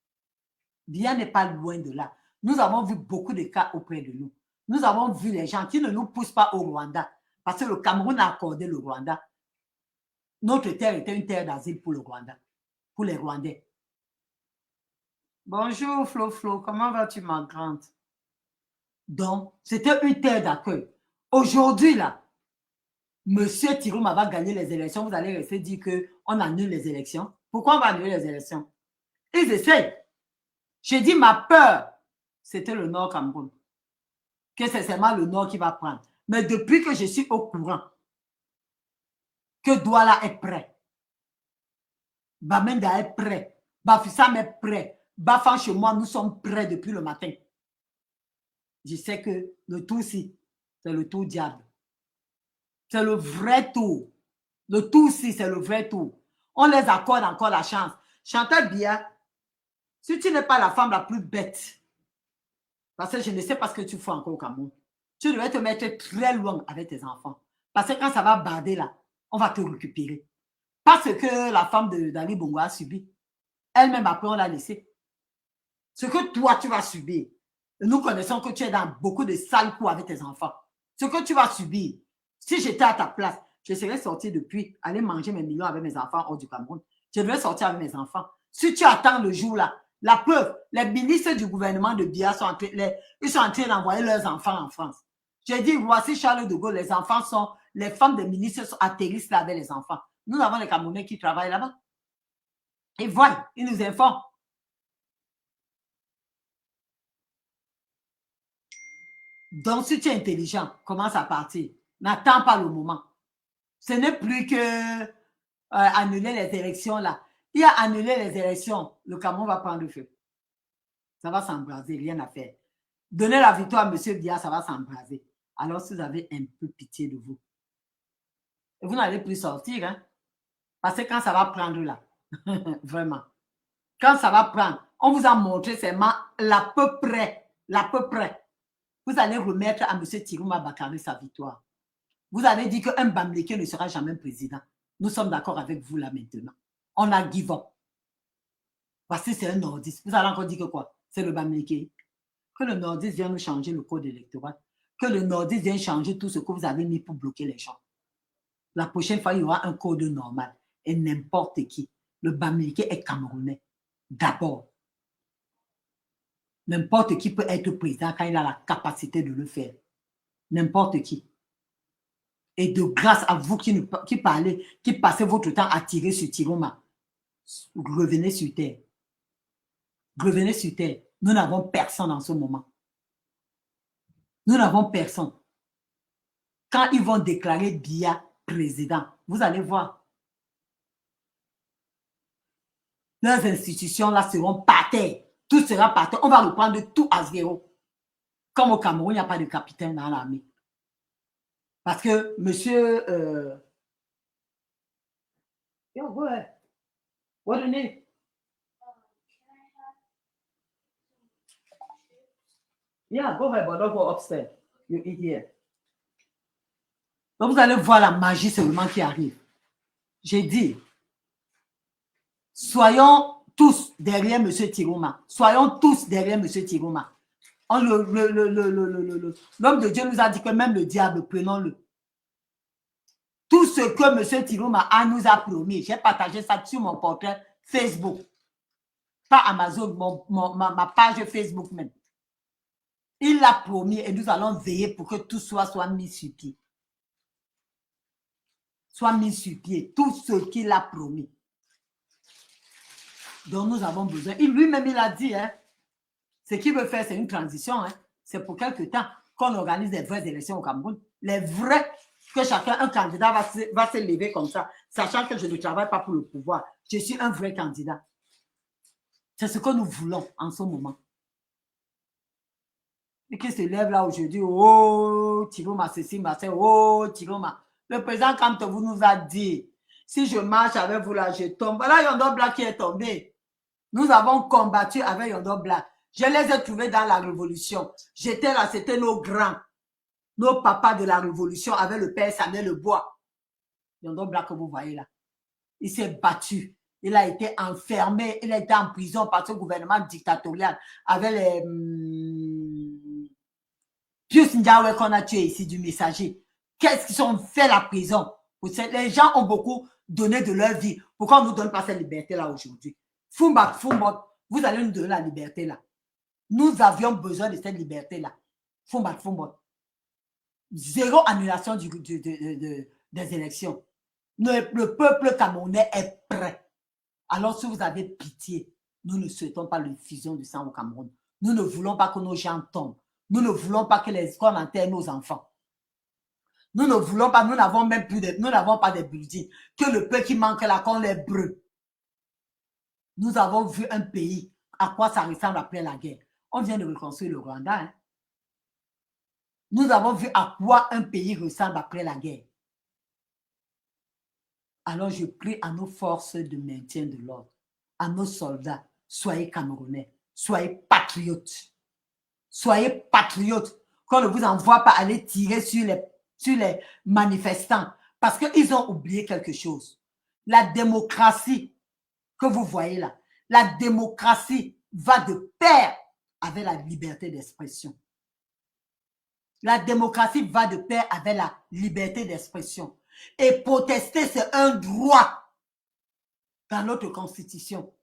Biya n'est pas loin de là. Nous avons vu beaucoup de cas auprès de nous. Nous avons vu les gens qui ne nous poussent pas au Rwanda, parce que le Cameroun a accordé le Rwanda. Notre terre était une terre d'asile pour le Rwanda, pour les Rwandais. Bonjour, Flo Flo. Comment vas-tu, ma grande? Donc, c'était une terre d'accueil. Aujourd'hui, là, Monsieur Tirouma va gagner les élections. Vous allez rester dire qu'on annule les élections. Pourquoi on va annuler les élections? Ils essayent. J'ai dit ma peur, c'était le Nord Cameroun. Que c'est seulement le Nord qui va prendre. Mais depuis que je suis au courant que Douala est prêt, Bamenda est prêt, Bafissam est prêt, Bafan chez moi, nous sommes prêts depuis le matin. Je sais que le tout ci, c'est le tout diable. C'est le vrai tour. Le tout ci, c'est le vrai tour. On les accorde encore la chance. Chantal Biya, si tu n'es pas la femme la plus bête, parce que je ne sais pas ce que tu fais encore au Cameroun, tu devrais te mettre très loin avec tes enfants. Parce que quand ça va barder là, on va te récupérer. Parce que la femme d'Ali Bongo a subi. Elle-même, après, on l'a laissée. Ce que toi, tu vas subir, nous connaissons que tu es dans beaucoup de sales coups avec tes enfants. Ce que tu vas subir, si j'étais à ta place, je serais sorti depuis, aller manger mes millions avec mes enfants hors du Cameroun. Je devrais sortir avec mes enfants. Si tu attends le jour là, la preuve, les ministres du gouvernement de Biya sont en train d'envoyer leurs enfants en France. J'ai dit, voici Charles de Gaulle, les enfants sont, les femmes des ministres atterrissent là avec les enfants. Nous avons les Camerounais qui travaillent là-bas. Ils voient, ils nous informent. Donc, si tu es intelligent, commence à partir. N'attends pas le moment. Ce n'est plus que annuler les élections là. Il a annulé les élections. Le Cameroun va prendre le feu. Ça va s'embraser, rien à faire. Donner la victoire à M. Biya, ça va s'embraser. Alors, si vous avez un peu pitié de vous. Et vous n'allez plus sortir, hein? Parce que quand ça va prendre là, vraiment, quand ça va prendre, on vous a montré seulement l'à peu près, vous allez remettre à M. Tirouma Bakary sa victoire. Vous allez dire qu'un Bamileke ne sera jamais président. Nous sommes d'accord avec vous là maintenant. On a give up. Parce que c'est un nordiste. Vous allez encore dire que quoi? C'est le Bamileke. Que le nordiste vienne nous changer le code électoral. Que le nordiste vienne changer tout ce que vous avez mis pour bloquer les gens. La prochaine fois, il y aura un code normal. Et n'importe qui. Le Bamileke est camerounais. D'abord. N'importe qui peut être président quand il a la capacité de le faire. N'importe qui. Et de grâce à vous qui parlez, qui passez votre temps à tirer sur Tiroma, revenez sur terre. Revenez sur terre. Nous n'avons personne en ce moment. Nous n'avons personne. Quand ils vont déclarer Biya président, vous allez voir. Leurs institutions là seront par terre. Tout sera par terre. On va reprendre tout à zéro. Comme au Cameroun, il n'y a pas de capitaine dans l'armée. Parce que monsieur... Yo, go ahead. What do you need? Yeah, go ahead, but don't go upstairs. You eat here. Donc, vous allez voir la magie seulement qui arrive. J'ai dit, soyons tous derrière M. Tirouma. Soyons tous derrière M. Tirouma. L'homme de Dieu nous a dit que même le diable, prenons-le. Tout ce que M. Tirouma nous a promis, j'ai partagé ça sur mon portrait Facebook. Pas Amazon, ma page Facebook même. Il l'a promis et nous allons veiller pour que tout soit mis sur pied. Soit mis sur pied. Tout ce qu'il a promis. Donc nous avons besoin. Lui-même, il a dit, hein, ce qu'il veut faire, c'est une transition. Hein. C'est pour quelque temps qu'on organise des vraies élections au Cameroun. Les vrais, que chacun, un candidat va se lever comme ça, sachant que je ne travaille pas pour le pouvoir. Je suis un vrai candidat. C'est ce que nous voulons en ce moment. Et qui se lève là aujourd'hui, oh, Tiroma, ceci, c'est oh, Tiroma. Le président Kantovu nous a dit, si je marche avec vous là, je tombe. Voilà Yondo Black qui est tombé. Nous avons combattu avec Yondo Black. Je les ai trouvés dans la révolution. J'étais là, c'était nos grands, nos papas de la révolution avec le père Samuel Lebois. Yondo Black que vous voyez là. Il s'est battu. Il a été enfermé. Il a été en prison par ce gouvernement dictatorial avec les... Pius Ndiawe qu'on a tué ici du messager. Qu'est-ce qu'ils ont fait la prison? Les gens ont beaucoup donné de leur vie. Pourquoi on ne nous donne pas cette liberté là aujourd'hui? Fumba, vous allez nous donner la liberté là. Nous avions besoin de cette liberté là. Fumba. Zéro annulation des élections. Le peuple camerounais est prêt. Alors si vous avez pitié, nous ne souhaitons pas l'effusion du sang au Cameroun. Nous ne voulons pas que nos gens tombent. Nous ne voulons pas qu'on enterre nos enfants. Nous ne voulons pas, nous n'avons même plus nous n'avons pas de buildings. Que le peu qui manque là, qu'on les brûle. Nous avons vu un pays, à quoi ça ressemble après la guerre. On vient de reconstruire le Rwanda. Hein? Nous avons vu à quoi un pays ressemble après la guerre. Alors je prie à nos forces de maintien de l'ordre, à nos soldats, soyez Camerounais, soyez patriotes. Soyez patriotes. Qu'on ne vous envoie pas aller tirer sur les manifestants parce qu'ils ont oublié quelque chose. La démocratie que vous voyez là, la démocratie va de pair avec la liberté d'expression. La démocratie va de pair avec la liberté d'expression. Et protester, c'est un droit dans notre constitution.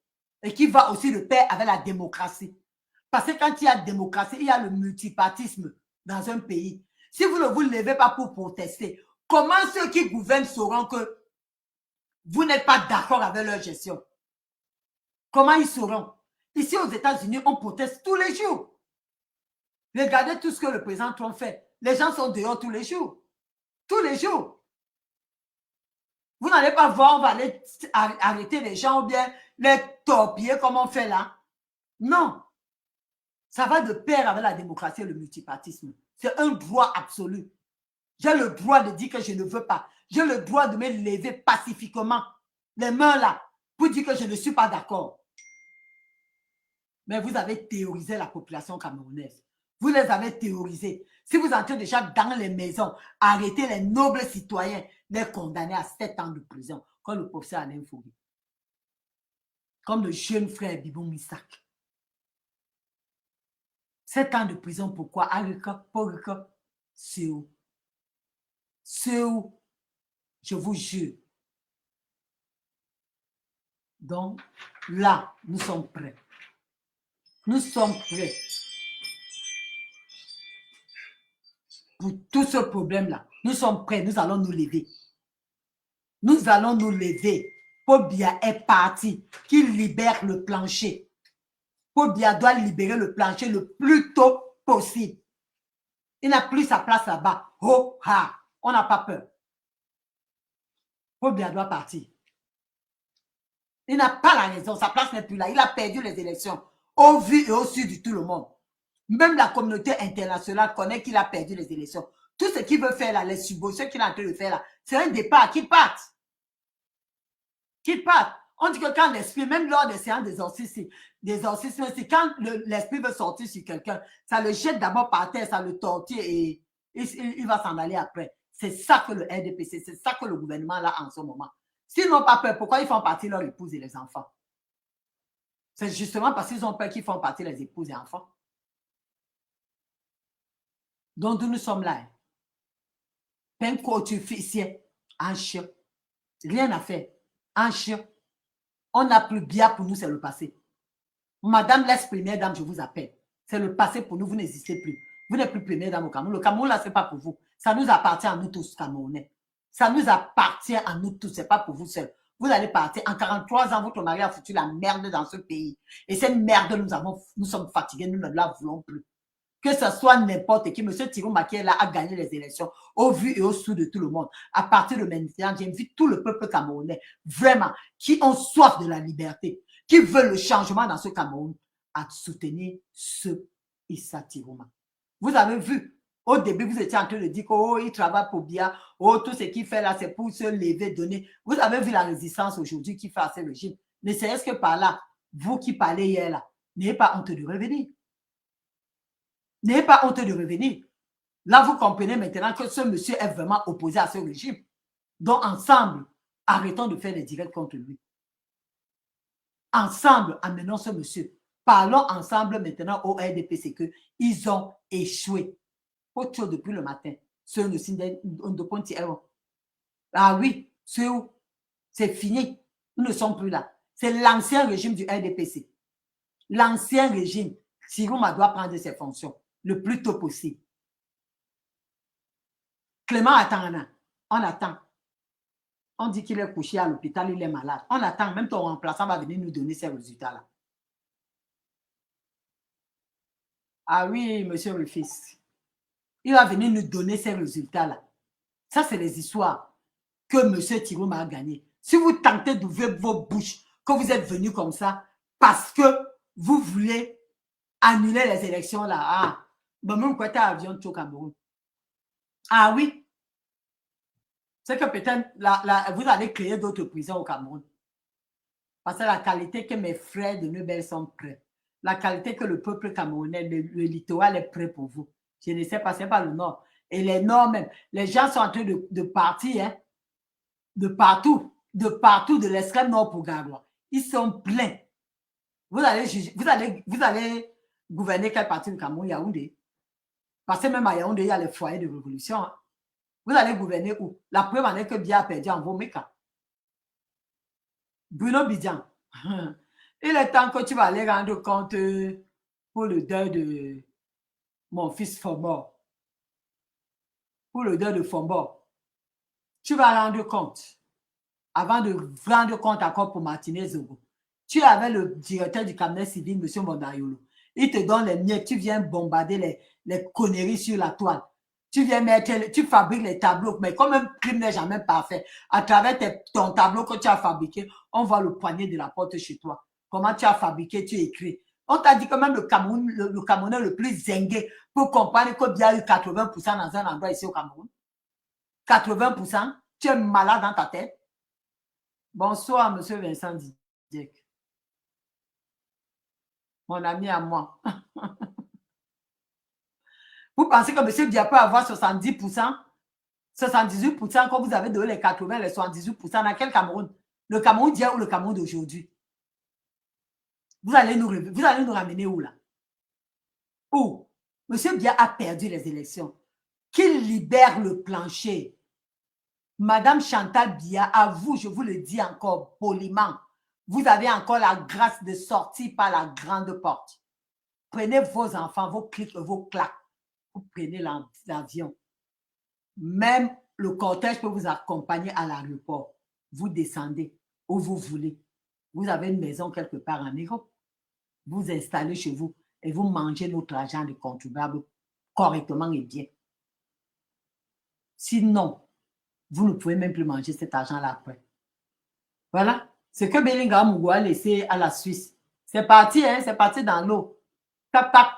Et qui va aussi de pair avec la démocratie. Parce que quand il y a démocratie, il y a le multipartisme dans un pays. Si vous ne vous levez pas pour protester, comment ceux qui gouvernent sauront que vous n'êtes pas d'accord avec leur gestion? Comment ils sauront? Ici aux États-Unis, on proteste tous les jours. Regardez tout ce que le président Trump fait. Les gens sont dehors tous les jours. Tous les jours. Vous n'allez pas voir, on va aller arrêter les gens ou bien les torpiller comme on fait là. Non. Ça va de pair avec la démocratie et le multipartisme. C'est un droit absolu. J'ai le droit de dire que je ne veux pas. J'ai le droit de me lever pacifiquement, les mains là, pour dire que je ne suis pas d'accord. Mais vous avez théorisé la population camerounaise. Vous les avez théorisés. Si vous entrez déjà dans les maisons, arrêtez les nobles citoyens, les condamner à 7 ans de prison, comme le professeur Alain Fourie. Comme le jeune frère Bibou Missak. 7 ans de prison, pourquoi? Pourquoi? C'est où? C'est où? Je vous jure. Donc, là, nous sommes prêts. Nous sommes prêts pour tout ce problème-là. Nous sommes prêts, nous allons nous lever. Nous allons nous lever. Pobia est parti, qu'il libère le plancher. Pobia doit libérer le plancher le plus tôt possible. Il n'a plus sa place là-bas. Oh, ha, on n'a pas peur. Pobia doit partir. Il n'a pas la raison, sa place n'est plus là. Il a perdu les élections, au vu et au su de tout le monde. Même la communauté internationale connaît qu'il a perdu les élections. Tout ce qu'il veut faire là, les subventions qu'il est en train de faire là, c'est un départ, qu'il parte. Qu'il parte. On dit que quand l'esprit, même lors des séances d'exorcisme, quand l'esprit veut sortir sur quelqu'un, ça le jette d'abord par terre, ça le tortille et il va s'en aller après. C'est ça que le RDPC, c'est ça que le gouvernement là en ce moment. S'ils n'ont pas peur, pourquoi ils font partir leurs épouses et les enfants? C'est justement parce qu'ils ont peur qu'ils font partir les épouses et enfants. Donc, nous sommes là. Penko, tu officier, en chien. Rien à faire. En chien. On n'a plus bien pour nous, c'est le passé. Madame l'ex-première dame, je vous appelle. C'est le passé pour nous, vous n'existez plus. Vous n'êtes plus première dame au Cameroun. Le Cameroun, là, ce n'est pas pour vous. Ça nous appartient à nous tous, Camerounais. Ça nous appartient à nous tous, ce n'est pas pour vous seuls. Vous allez partir. En 43 ans, votre mari a foutu la merde dans ce pays. Et cette merde, nous sommes fatigués, nous ne la voulons plus. Que ce soit n'importe qui, M. Thierry Makié là a gagné les élections au vu et au sous de tout le monde. À partir de maintenant, j'invite tout le peuple camerounais, vraiment, qui ont soif de la liberté, qui veulent le changement dans ce Cameroun, à soutenir ce Issa Tiroma. Vous avez vu, au début, vous étiez en train de dire que oh, il travaille pour bien, oh, tout ce qu'il fait là, c'est pour se lever, donner. Vous avez vu la résistance aujourd'hui qui fait à ce régime. Mais c'est est-ce que par là, vous qui parlez hier là, n'ayez pas honte de revenir. N'ayez pas honte de revenir. Là, vous comprenez maintenant que ce monsieur est vraiment opposé à ce régime. Donc, ensemble, arrêtons de faire des directs contre lui. Ensemble, amenons ce monsieur. Parlons ensemble maintenant au RDPC qu'ils ont échoué. Autre chose depuis le matin. Ah oui, c'est fini. Nous ne sommes plus là. C'est l'ancien régime du RDPC. l'ancien régime, Tiruma doit prendre ses fonctions le plus tôt possible. Clément attend, on attend. On dit qu'il est couché à l'hôpital, il est malade. On attend, même ton remplaçant va venir nous donner ces résultats-là. Ah oui, monsieur Rufus. Il va venir nous donner ces résultats-là. Ça, c'est les histoires que monsieur Tiruma a gagnées. Si vous tentez d'ouvrir vos bouches, que vous êtes venu comme ça, parce que vous voulez annuler les élections là, ah, bon, même quoi, t'as avion au Cameroun. Ah oui. C'est que peut-être vous allez créer d'autres prisons au Cameroun. Parce que la qualité que mes frères de Nebel sont prêts, la qualité que le peuple camerounais, le littoral est prêt pour vous. Je ne sais pas, ce n'est pas le Nord. Et les Nord même, les gens sont en train de partir, hein, de partout, de l'extrême Nord pour Gagua. Ils sont pleins. Vous allez gouverner quelle partie du Cameroun? Yaoundé. Parce que même à Yaoundé, il y a les foyers de révolution. Hein. Vous allez gouverner où? La preuve en est que Biya a perdu en Vomeka. Bruno Bidjan. Il est temps que tu vas aller rendre compte pour le deuil de mon fils Fombor. Pour le deuil de Fombor. Tu vas rendre compte. Avant de rendre compte encore pour Martinez Zogo. Tu avais le directeur du cabinet civil, M. Mondayolo. Il te donne les miettes. Tu viens bombarder les conneries sur la toile. Tu viens mettre, tu fabriques les tableaux, mais comme un crime n'est jamais parfait, à travers ton tableau que tu as fabriqué, on voit le poignet de la porte chez toi. Comment tu as fabriqué, tu écris. On t'a dit que même le Camerounais le plus zingué pour comprendre qu'il y a eu 80% dans un endroit ici au Cameroun. 80%, tu es malade dans ta tête. Bonsoir, M. Vincent Didier. Mon ami à moi. Vous pensez que M. Dia peut avoir 70%, 78% quand vous avez donné les 80, les 78%, dans quel Cameroun? Le Cameroun d'hier ou le Cameroun d'aujourd'hui? Vous allez nous ramener où là? Où? M. Dia a perdu les élections. Qu'il libère le plancher. Madame Chantal Biya, à vous, je vous le dis encore poliment, vous avez encore la grâce de sortir par la grande porte. Prenez vos enfants, vos clics, vos claques. Vous prenez l'avion. Même le cortège peut vous accompagner à l'aéroport. Vous descendez où vous voulez. Vous avez une maison quelque part en Europe. Vous installez chez vous et vous mangez notre argent de contribuable correctement et bien. Sinon, vous ne pouvez même plus manger cet argent-là après. Voilà. Ce que Bellingham Mugo a laissé à la Suisse. C'est parti, hein, c'est parti dans l'eau. Tap, tap.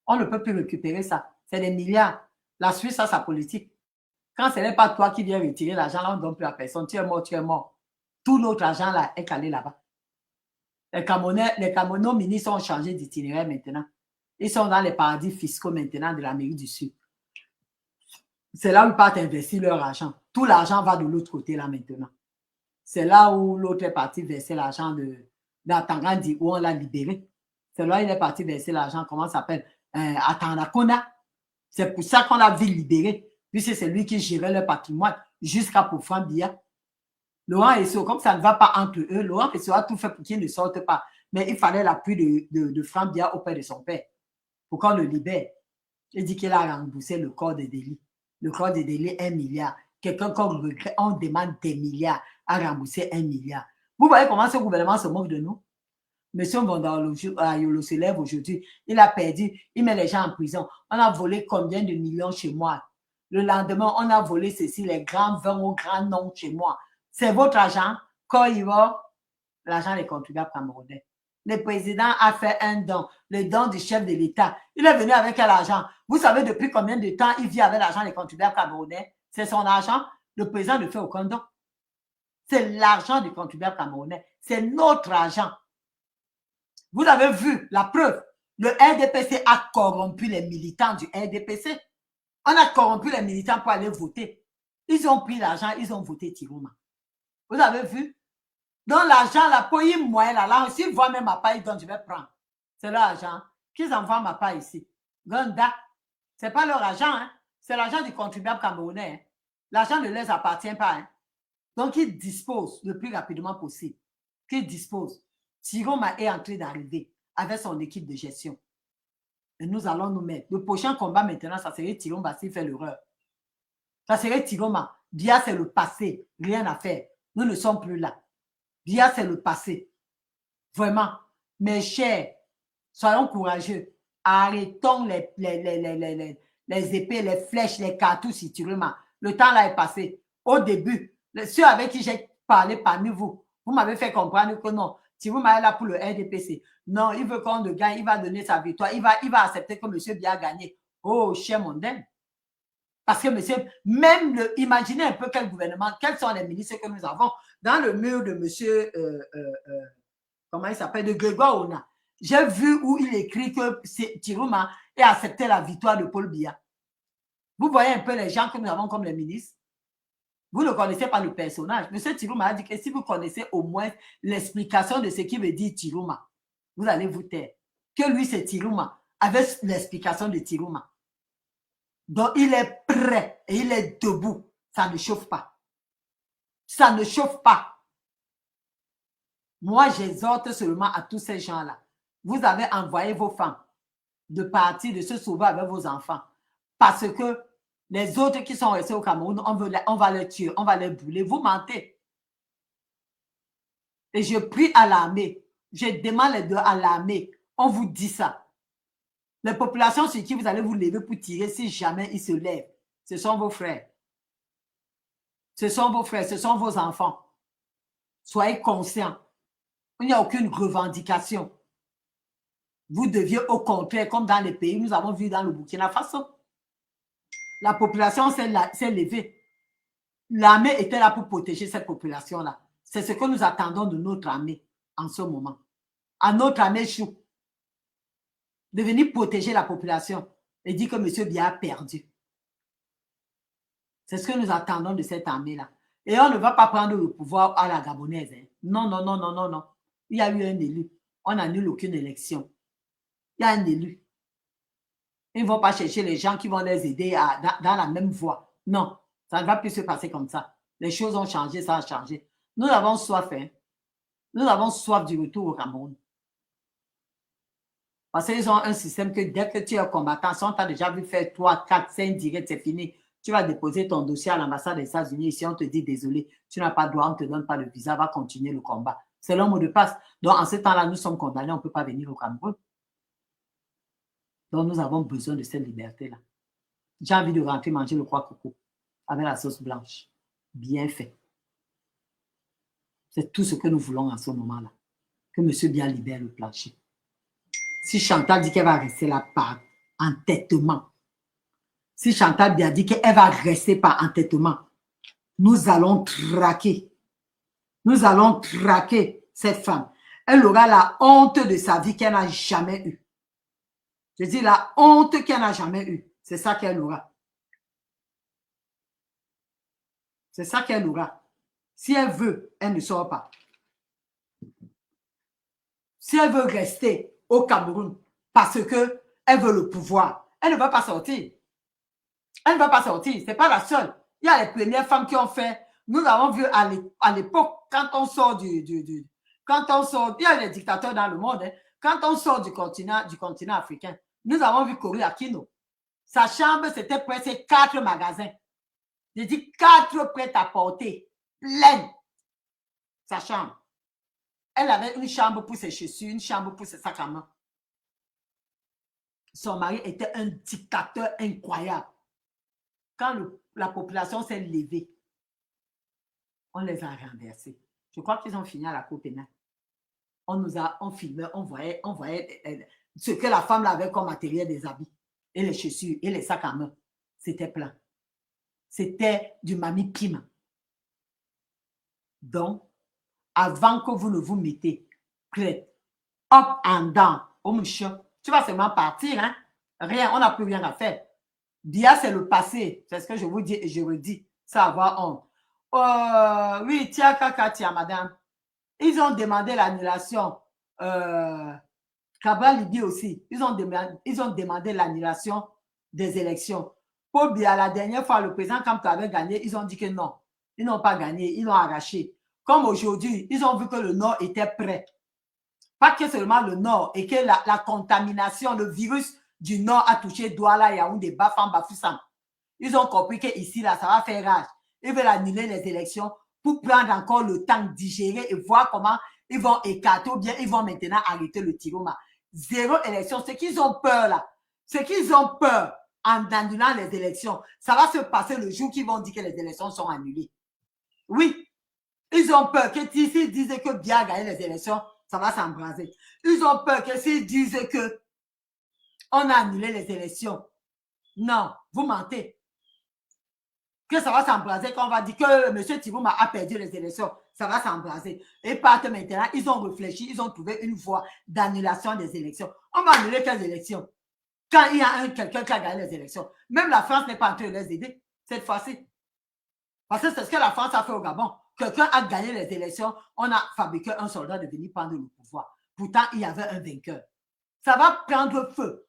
On ne peut plus récupérer ça. C'est des milliards. La Suisse a sa politique. Quand ce n'est pas toi qui viens retirer l'argent, là, on ne donne plus à personne. Tu es mort, tu es mort. Tout notre argent là est calé là-bas. Les Camerounais ministres ont changé d'itinéraire maintenant. Ils sont dans les paradis fiscaux maintenant de l'Amérique du Sud. C'est là où ils partent investir leur argent. Tout l'argent va de l'autre côté là maintenant. C'est là où l'autre est parti verser l'argent d'Atangandi, où on l'a libéré. C'est là où il est parti verser l'argent, comment ça s'appelle, à Tanakona. C'est pour ça qu'on l'a vu libéré, puisque c'est lui qui gérait le patrimoine jusqu'à pour Franck Biya. Laurent Esso, comme ça ne va pas entre eux, Laurent Esso a tout fait pour qu'il ne sorte pas. Mais il fallait l'appui de Franck Biya auprès de son père pour qu'on le libère. Il dit qu'il a remboursé le corps des délits. Le corps des délits, 1 milliard. Quelqu'un qu'on regrette, on demande des milliards à rembourser 1 milliard. Vous voyez comment ce gouvernement se moque de nous? Monsieur Mondayolo se lève aujourd'hui. Il a perdu. Il met les gens en prison. On a volé combien de millions chez moi? Le lendemain, on a volé ceci, les grands vins aux grands noms chez moi. C'est votre argent. Quand il va, l'argent des contribuables camerounais. Le président a fait un don, le don du chef de l'État. Il est venu avec quel argent? Vous savez depuis combien de temps il vit avec l'argent des contribuables camerounais? C'est son argent. Le président ne fait aucun don. C'est l'argent du contribuable camerounais. C'est notre argent. Vous avez vu la preuve. Le RDPC a corrompu les militants du RDPC. On a corrompu les militants pour aller voter. Ils ont pris l'argent, ils ont voté Tiruma. Vous avez vu? Donc l'argent, la poignée moyenne, là, s'ils voient même ma paille, donc je vais prendre. C'est leur argent. Qu'ils envoient ma paille ici. Ganda. Ce n'est pas leur argent, hein? C'est l'argent du contribuable camerounais. Hein? L'argent ne leur appartient pas. Hein? Donc, ils disposent le plus rapidement possible. Qu'ils disposent. Tiruma est en train d'arriver. avec son équipe de gestion. Et nous allons nous mettre. Le prochain combat maintenant, ça serait Tiroma s'il fait l'erreur. Ça serait Tiroma. Biya, c'est le passé. Rien à faire. Nous ne sommes plus là. Biya, c'est le passé. Vraiment. Mes chers, soyons courageux. Arrêtons les épées, les flèches, les cartouches sur Tiroma. Le temps là est passé. Au début, ceux avec qui j'ai parlé parmi vous, vous m'avez fait comprendre que non, Tiroma est là pour le RDPC. Non, il veut qu'on le gagne, il va donner sa victoire, il va accepter que M. Biya a gagné. Oh, cher mondaine. Parce que monsieur, même imaginez un peu quel gouvernement, quels sont les ministres que nous avons dans le mur de monsieur, comment il s'appelle, de Grégoire Ona. J'ai vu où il écrit que Tiroma a accepté la victoire de Paul Biya. Vous voyez un peu les gens que nous avons comme les ministres. Vous ne connaissez pas le personnage. Monsieur Tiroma a dit que si vous connaissez au moins l'explication de ce qui veut dire Tiroma, vous allez vous taire. Que lui, c'est Tiroma, avec l'explication de Tiroma. Donc, il est prêt et il est debout. Ça ne chauffe pas. Ça ne chauffe pas. Moi, j'exhorte seulement à tous ces gens-là. Vous avez envoyé vos femmes de partir, de se sauver avec vos enfants. Parce que les autres qui sont restés au Cameroun, on va les tuer, on va les brûler. Vous mentez. Et je prie à l'armée. Je demande les deux à l'armée. On vous dit ça. Les populations sur qui vous allez vous lever pour tirer si jamais ils se lèvent, ce sont vos frères. Ce sont vos frères, ce sont vos enfants. Soyez conscients. Il n'y a aucune revendication. Vous deviez au contraire, comme dans les pays, nous avons vu dans le Burkina Faso, la population s'est levée. L'armée était là pour protéger cette population-là. C'est ce que nous attendons de notre armée en ce moment. À notre armée chou. De venir protéger la population et dire que M. Biya a perdu. C'est ce que nous attendons de cette armée-là. Et on ne va pas prendre le pouvoir à la gabonaise. Hein. Non, non, non, non, non, non. Il y a eu un élu. On n'annule aucune élection. Il y a un élu. Ils ne vont pas chercher les gens qui vont les aider dans la même voie. Non, ça ne va plus se passer comme ça. Les choses ont changé, ça a changé. Nous avons soif. Hein. Nous avons soif du retour au Cameroun. Parce qu'ils ont un système que dès que tu es combattant, si on t'a déjà vu faire 3, 4, 5 directs, c'est fini. Tu vas déposer ton dossier à l'ambassade des États-Unis. Ici, on te dit désolé, tu n'as pas de droit, on ne te donne pas de visa, va continuer le combat. C'est le mot de passe. Donc, en ce temps-là, nous sommes condamnés, on ne peut pas venir au Cameroun. Donc, nous avons besoin de cette liberté-là. J'ai envie de rentrer manger le croix coco avec la sauce blanche. Bien fait. C'est tout ce que nous voulons en ce moment-là. Que M. Biya libère le plancher. Si Chantal dit qu'elle va rester là par entêtement, si Chantal Biya dit qu'elle va rester par entêtement, nous allons traquer. Nous allons traquer cette femme. Elle aura la honte de sa vie qu'elle n'a jamais eue. Je dis la honte qu'elle n'a jamais eue. C'est ça qu'elle aura. C'est ça qu'elle aura. Si elle veut, elle ne sort pas. Si elle veut rester au Cameroun parce qu'elle veut le pouvoir, elle ne va pas sortir. Elle ne va pas sortir. Ce n'est pas la seule. Il y a les premières femmes qui ont fait. Nous avons vu à l'époque, quand on sort quand on sort, il y a les dictateurs dans le monde. Hein, quand on sort du continent africain, nous avons vu Kori Aquino. Sa chambre, c'était presque 4 magasins. Je dis 4 prêts à porter. Pleine. Sa chambre. Elle avait une chambre pour ses chaussures, une chambre pour ses sacs à main. Son mari était un dictateur incroyable. Quand la population s'est levée, on les a renversés. Je crois qu'ils ont fini à la cour pénale. On filmait, on voyait ce que la femme avait comme matériel des habits, et les chaussures, et les sacs à main. C'était plein. C'était du Mami Pima. Donc, avant que vous ne vous mettez prête, up and down, oh monsieur, tu vas seulement partir, hein? Rien, on n'a plus rien à faire. Biya, c'est le passé. C'est ce que je vous dis et je redis. Ça va honte. Oui, tiens, madame. Ils ont demandé l'annulation. Cabral Libye aussi. Ils ont demandé l'annulation des élections. Paul Biya, la dernière fois, le président Kamto avait gagné, ils ont dit que non. Ils n'ont pas gagné, ils l'ont arraché. Comme aujourd'hui, ils ont vu que le Nord était prêt. Pas que seulement le Nord et que la contamination, le virus du Nord a touché Douala, Yaoundé, Bafam, Bafoussam. Ils ont compris qu'ici, là, ça va faire rage. Ils veulent annuler les élections pour prendre encore le temps de digérer et voir comment ils vont écarter ou bien ils vont maintenant arrêter le Tiroma. Zéro élection. Ce qu'ils ont peur là, ce qu'ils ont peur en annulant les élections, ça va se passer le jour qu'ils vont dire que les élections sont annulées. Oui, ils ont peur que s'ils disent que bien a gagné les élections, ça va s'embraser. Ils ont peur que s'ils disent que on a annulé les élections. Non, vous mentez. Que ça va s'embraser, qu'on va dire que M. Tibouma a perdu les élections, ça va s'embraser. Et partent maintenant, ils ont réfléchi, ils ont trouvé une voie d'annulation des élections. On va annuler quelles élections? Quand il y a quelqu'un qui a gagné les élections. Même la France n'est pas en train de les aider cette fois-ci. Parce que c'est ce que la France a fait au Gabon. Quelqu'un a gagné les élections, on a fabriqué un soldat de venir prendre le pouvoir. Pourtant, il y avait un vainqueur. Ça va prendre feu.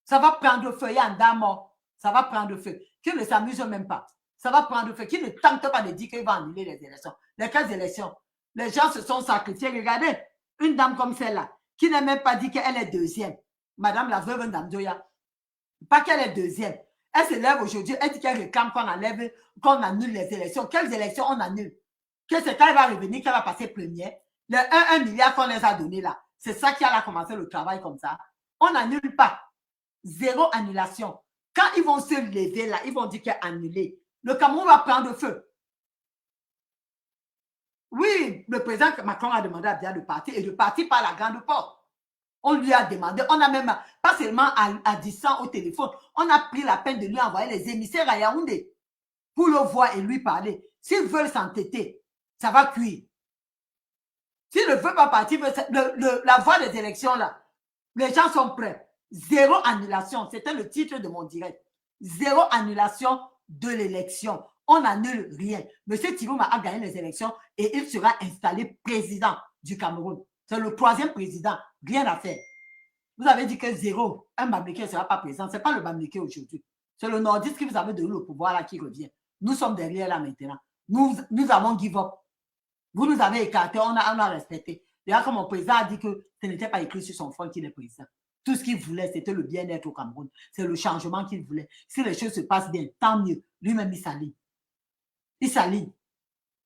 Ça va prendre feu. Il y a un dame mort. Ça va prendre feu. Qui ne s'amuse même pas. Ça va prendre feu. Qui ne tente pas de dire qu'il va annuler les élections. Lesquelles élections? Les gens se sont sacrifiés. Regardez, une dame comme celle-là, qui n'a même pas dit qu'elle est deuxième. Madame la veuve Ndamdoya. Pas qu'elle est deuxième. Elle se lève aujourd'hui, elle dit qu'elle réclame qu'on annule les élections. Quelles élections on annule? Que c'est quand elle va revenir, qu'elle va passer première. Le 1 milliard qu'on les a donné là, c'est ça qui a commencé le travail comme ça. On n'annule pas. Zéro annulation. Quand ils vont se lever là, ils vont dire qu'il est annulé. Le Cameroun va prendre feu. Oui, le président Macron a demandé à Biya de partir et de partir par la grande porte. On lui a demandé, on a même, pas seulement à distance au téléphone, on a pris la peine de lui envoyer les émissaires à Yaoundé pour le voir et lui parler. S'ils veulent s'entêter, ça va cuire. S'ils ne veulent pas partir, la voie des élections là, les gens sont prêts. Zéro annulation, c'était le titre de mon direct. Zéro annulation de l'élection. On n'annule rien. Monsieur Tibouma a gagné les élections et il sera installé président du Cameroun. C'est le troisième président. Rien à faire. Vous avez dit que zéro, un Bamileke ne sera pas présent. Ce n'est pas le Bamileke aujourd'hui. C'est le nordiste qui vous avez donné le pouvoir là qui revient. Nous sommes derrière là maintenant. Nous avons give up. Vous nous avez écarté, on a respecté. D'ailleurs, comme mon président a dit que ce n'était pas écrit sur son front qu'il est président. Tout ce qu'il voulait, c'était le bien-être au Cameroun. C'est le changement qu'il voulait. Si les choses se passent bien, tant mieux. Lui-même, il s'aligne. Il s'aligne.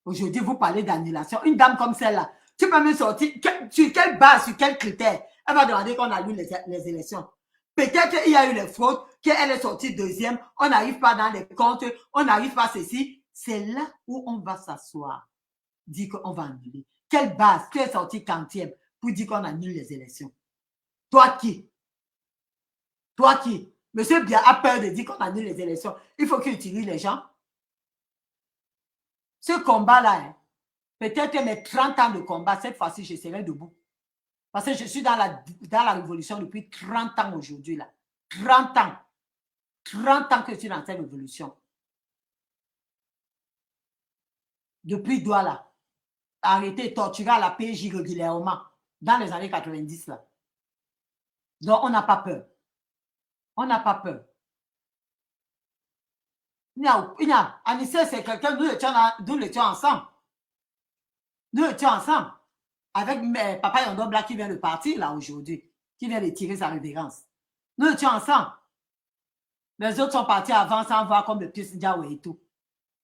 Aujourd'hui, vous parlez d'annulation. Une dame comme celle-là, tu peux me sortir, sur quelle base, sur quel critère, elle va demander qu'on annule les élections. Peut-être qu'il y a eu les fraudes, qu'elle est sortie deuxième, on n'arrive pas dans les comptes, on n'arrive pas à ceci. C'est là où on va s'asseoir, dire qu'on va annuler. Quelle base, qui est sorti quantième pour dire qu'on annule les élections? Toi qui? Toi qui? Monsieur Biya a peur de dire qu'on annule les élections. Il faut qu'il utilise les gens. Ce combat-là, hein, peut-être mes 30 ans de combat, cette fois-ci, je serai debout. Parce que je suis dans la révolution depuis 30 ans aujourd'hui. 30 ans. 30 ans que je suis dans cette révolution. Depuis Douala. Arrêté, torturé à la PJ régulièrement. Dans les années 90. Là. Donc, on n'a pas peur. On n'a pas peur. Anissé, c'est quelqu'un, nous l'étions ensemble. Nous étions ensemble. Avec Papa Yondo Black qui vient de partir là aujourd'hui, qui vient de tirer sa révérence. Nous étions ensemble. Les autres sont partis avant sans voir comme le petit Ndiawe et tout.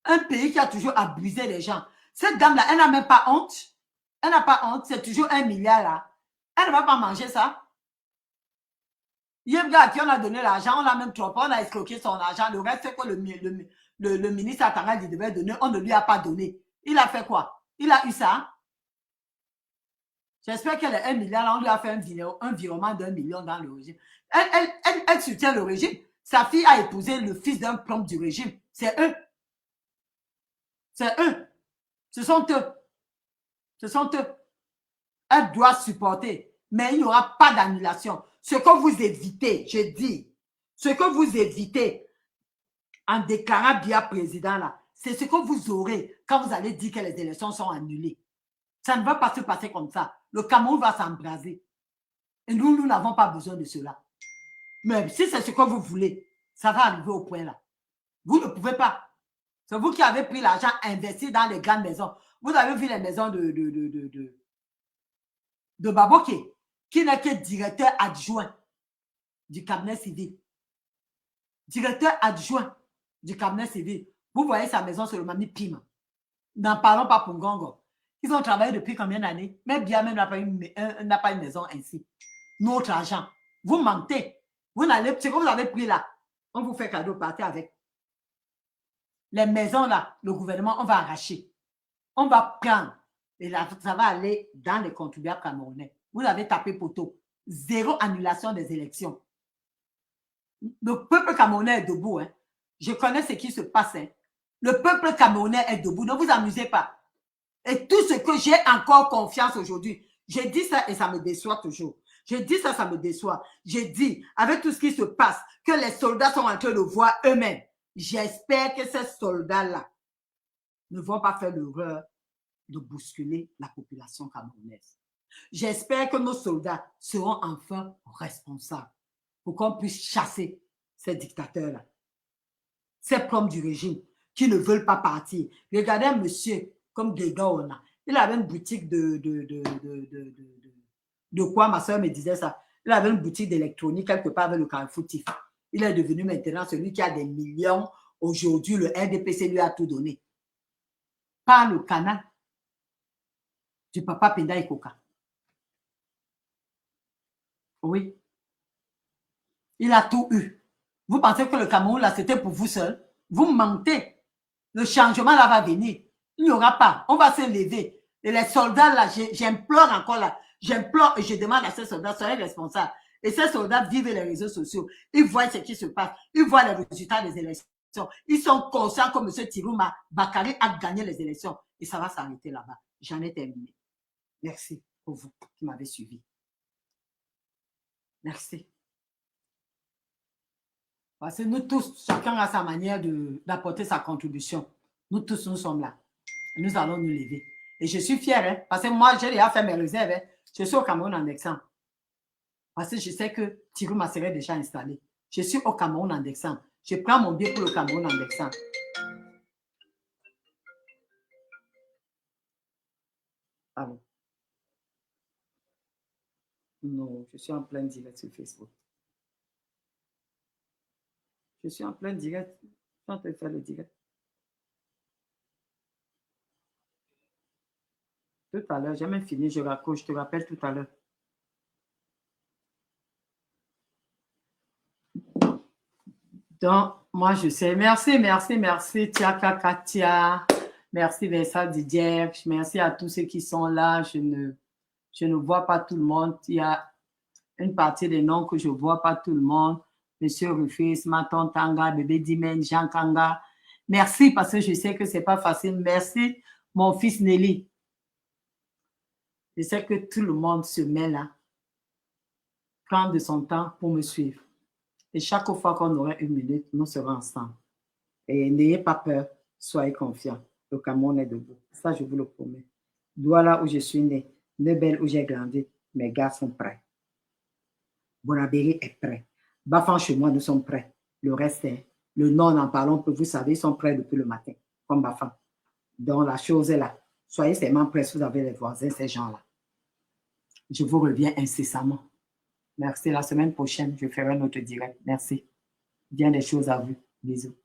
Un pays qui a toujours abusé les gens. Cette dame-là, elle n'a même pas honte. Elle n'a pas honte. C'est toujours 1 milliard là. Elle ne va pas manger ça. Il y a un gars à qui on a donné l'argent, on l'a même trompé, on a escroqué son argent. Le reste, c'est quoi le ministre Atanga il devait donner, on ne lui a pas donné. Il a fait quoi? Il a eu ça. J'espère qu'elle est 1 milliard, on lui a fait un virement d'1 million dans le régime. Elle soutient le régime. Sa fille a épousé le fils d'un plomb du régime. C'est eux. C'est eux. Ce sont eux. Ce sont eux. Elle doit supporter. Mais il n'y aura pas d'annulation. Ce que vous évitez, je dis, ce que vous évitez en déclarant Biya président là, c'est ce que vous aurez quand vous allez dire que les élections sont annulées. Ça ne va pas se passer comme ça. Le Cameroun va s'embraser. Et nous n'avons pas besoin de cela. Mais si c'est ce que vous voulez, ça va arriver au point là. Vous ne pouvez pas. C'est vous qui avez pris l'argent investi dans les grandes maisons. Vous avez vu les maisons de Baboké. qui n'est que directeur adjoint du cabinet civil. Directeur adjoint du cabinet civil. Vous voyez sa maison sur le Mami Pima. N'en parlons pas pour Ngongo. Ils ont travaillé depuis combien d'années? Même bien même n'a pas une maison ainsi. Notre argent. Vous mentez. Vous n'allez, c'est que vous avez pris là. On vous fait cadeau, partez avec. Les maisons là, le gouvernement, on va arracher. On va prendre. Et là, ça va aller dans les contribuables camerounais. Vous avez tapé poteau. 0 annulation des élections. Le peuple camerounais est debout. Hein. Je connais ce qui se passe. Hein. Le peuple camerounais est debout. Ne vous amusez pas. Et tout ce que j'ai encore confiance aujourd'hui, j'ai dit ça et ça me déçoit toujours. J'ai dit ça, ça me déçoit. J'ai dit, avec tout ce qui se passe, que les soldats sont en train de voir eux-mêmes. J'espère que ces soldats-là ne vont pas faire l'erreur de bousculer la population camerounaise. J'espère que nos soldats seront enfin responsables pour qu'on puisse chasser ces dictateurs-là, ces promes du régime qui ne veulent pas partir. Regardez un monsieur comme Grégoire, il avait une boutique de quoi, ma soeur me disait ça. Il avait une boutique d'électronique quelque part avec le Carrefour Tif. Il est devenu maintenant celui qui a des millions. Aujourd'hui, le RDPC lui a tout donné. Par le canal du papa Penda Ikoka. Oui. Il a tout eu. Vous pensez que le Cameroun, là, c'était pour vous seul? Vous mentez. Le changement, là, va venir. Il n'y aura pas. On va se lever. Et les soldats, là, j'implore encore, là. J'implore et je demande à ces soldats, soyez responsables. Et ces soldats vivent les réseaux sociaux. Ils voient ce qui se passe. Ils voient les résultats des élections. Ils sont conscients que M. Tirouma Bakari a gagné les élections. Et ça va s'arrêter là-bas. J'en ai terminé. Merci pour vous qui m'avez suivi. Merci. Parce que nous tous, chacun a sa manière d'apporter sa contribution. Nous tous, nous sommes là. Nous allons nous lever. Et je suis fière, hein, parce que moi, j'ai déjà fait mes réserves. Hein. Je suis au Cameroun en décembre. Parce que je sais que Tirouma serait déjà installé. Je suis au Cameroun en décembre. Je prends mon billet pour le Cameroun en décembre. Pardon. Non, je suis en plein direct sur Facebook. Je suis en plein direct. Je suis en train de faire le direct. Tout à l'heure, j'ai même fini, je raccroche, je te rappelle tout à l'heure. Donc, moi, je sais. Merci, merci, merci, Tiaka Katia. Merci, Vincent Didier. Merci à tous ceux qui sont là. Je ne vois pas tout le monde. Il y a une partie des noms que je ne vois pas tout le monde. Monsieur Rufus, Maton Tanga, Bébé Dimen, Jean Kanga. Merci parce que je sais que ce n'est pas facile. Merci, mon fils Nelly. Je sais que tout le monde se met là, prend de son temps pour me suivre. Et chaque fois qu'on aurait 1 minute, nous serons ensemble. Et n'ayez pas peur, soyez confiants. Le Cameroun est debout. Ça, je vous le promets. Douala où je suis né, Nebel où j'ai grandi, mes gars sont prêts. Bonabéry est prêt. Bafan chez moi, nous sommes prêts. Le reste est, le nom, n'en parlons plus. Vous savez, ils sont prêts depuis le matin, comme Bafan. Donc, la chose est là. Soyez seulement prêts si vous avez les voisins, ces gens-là. Je vous reviens incessamment. Merci. La semaine prochaine, je ferai notre direct. Merci. Bien des choses à vous. Bisous.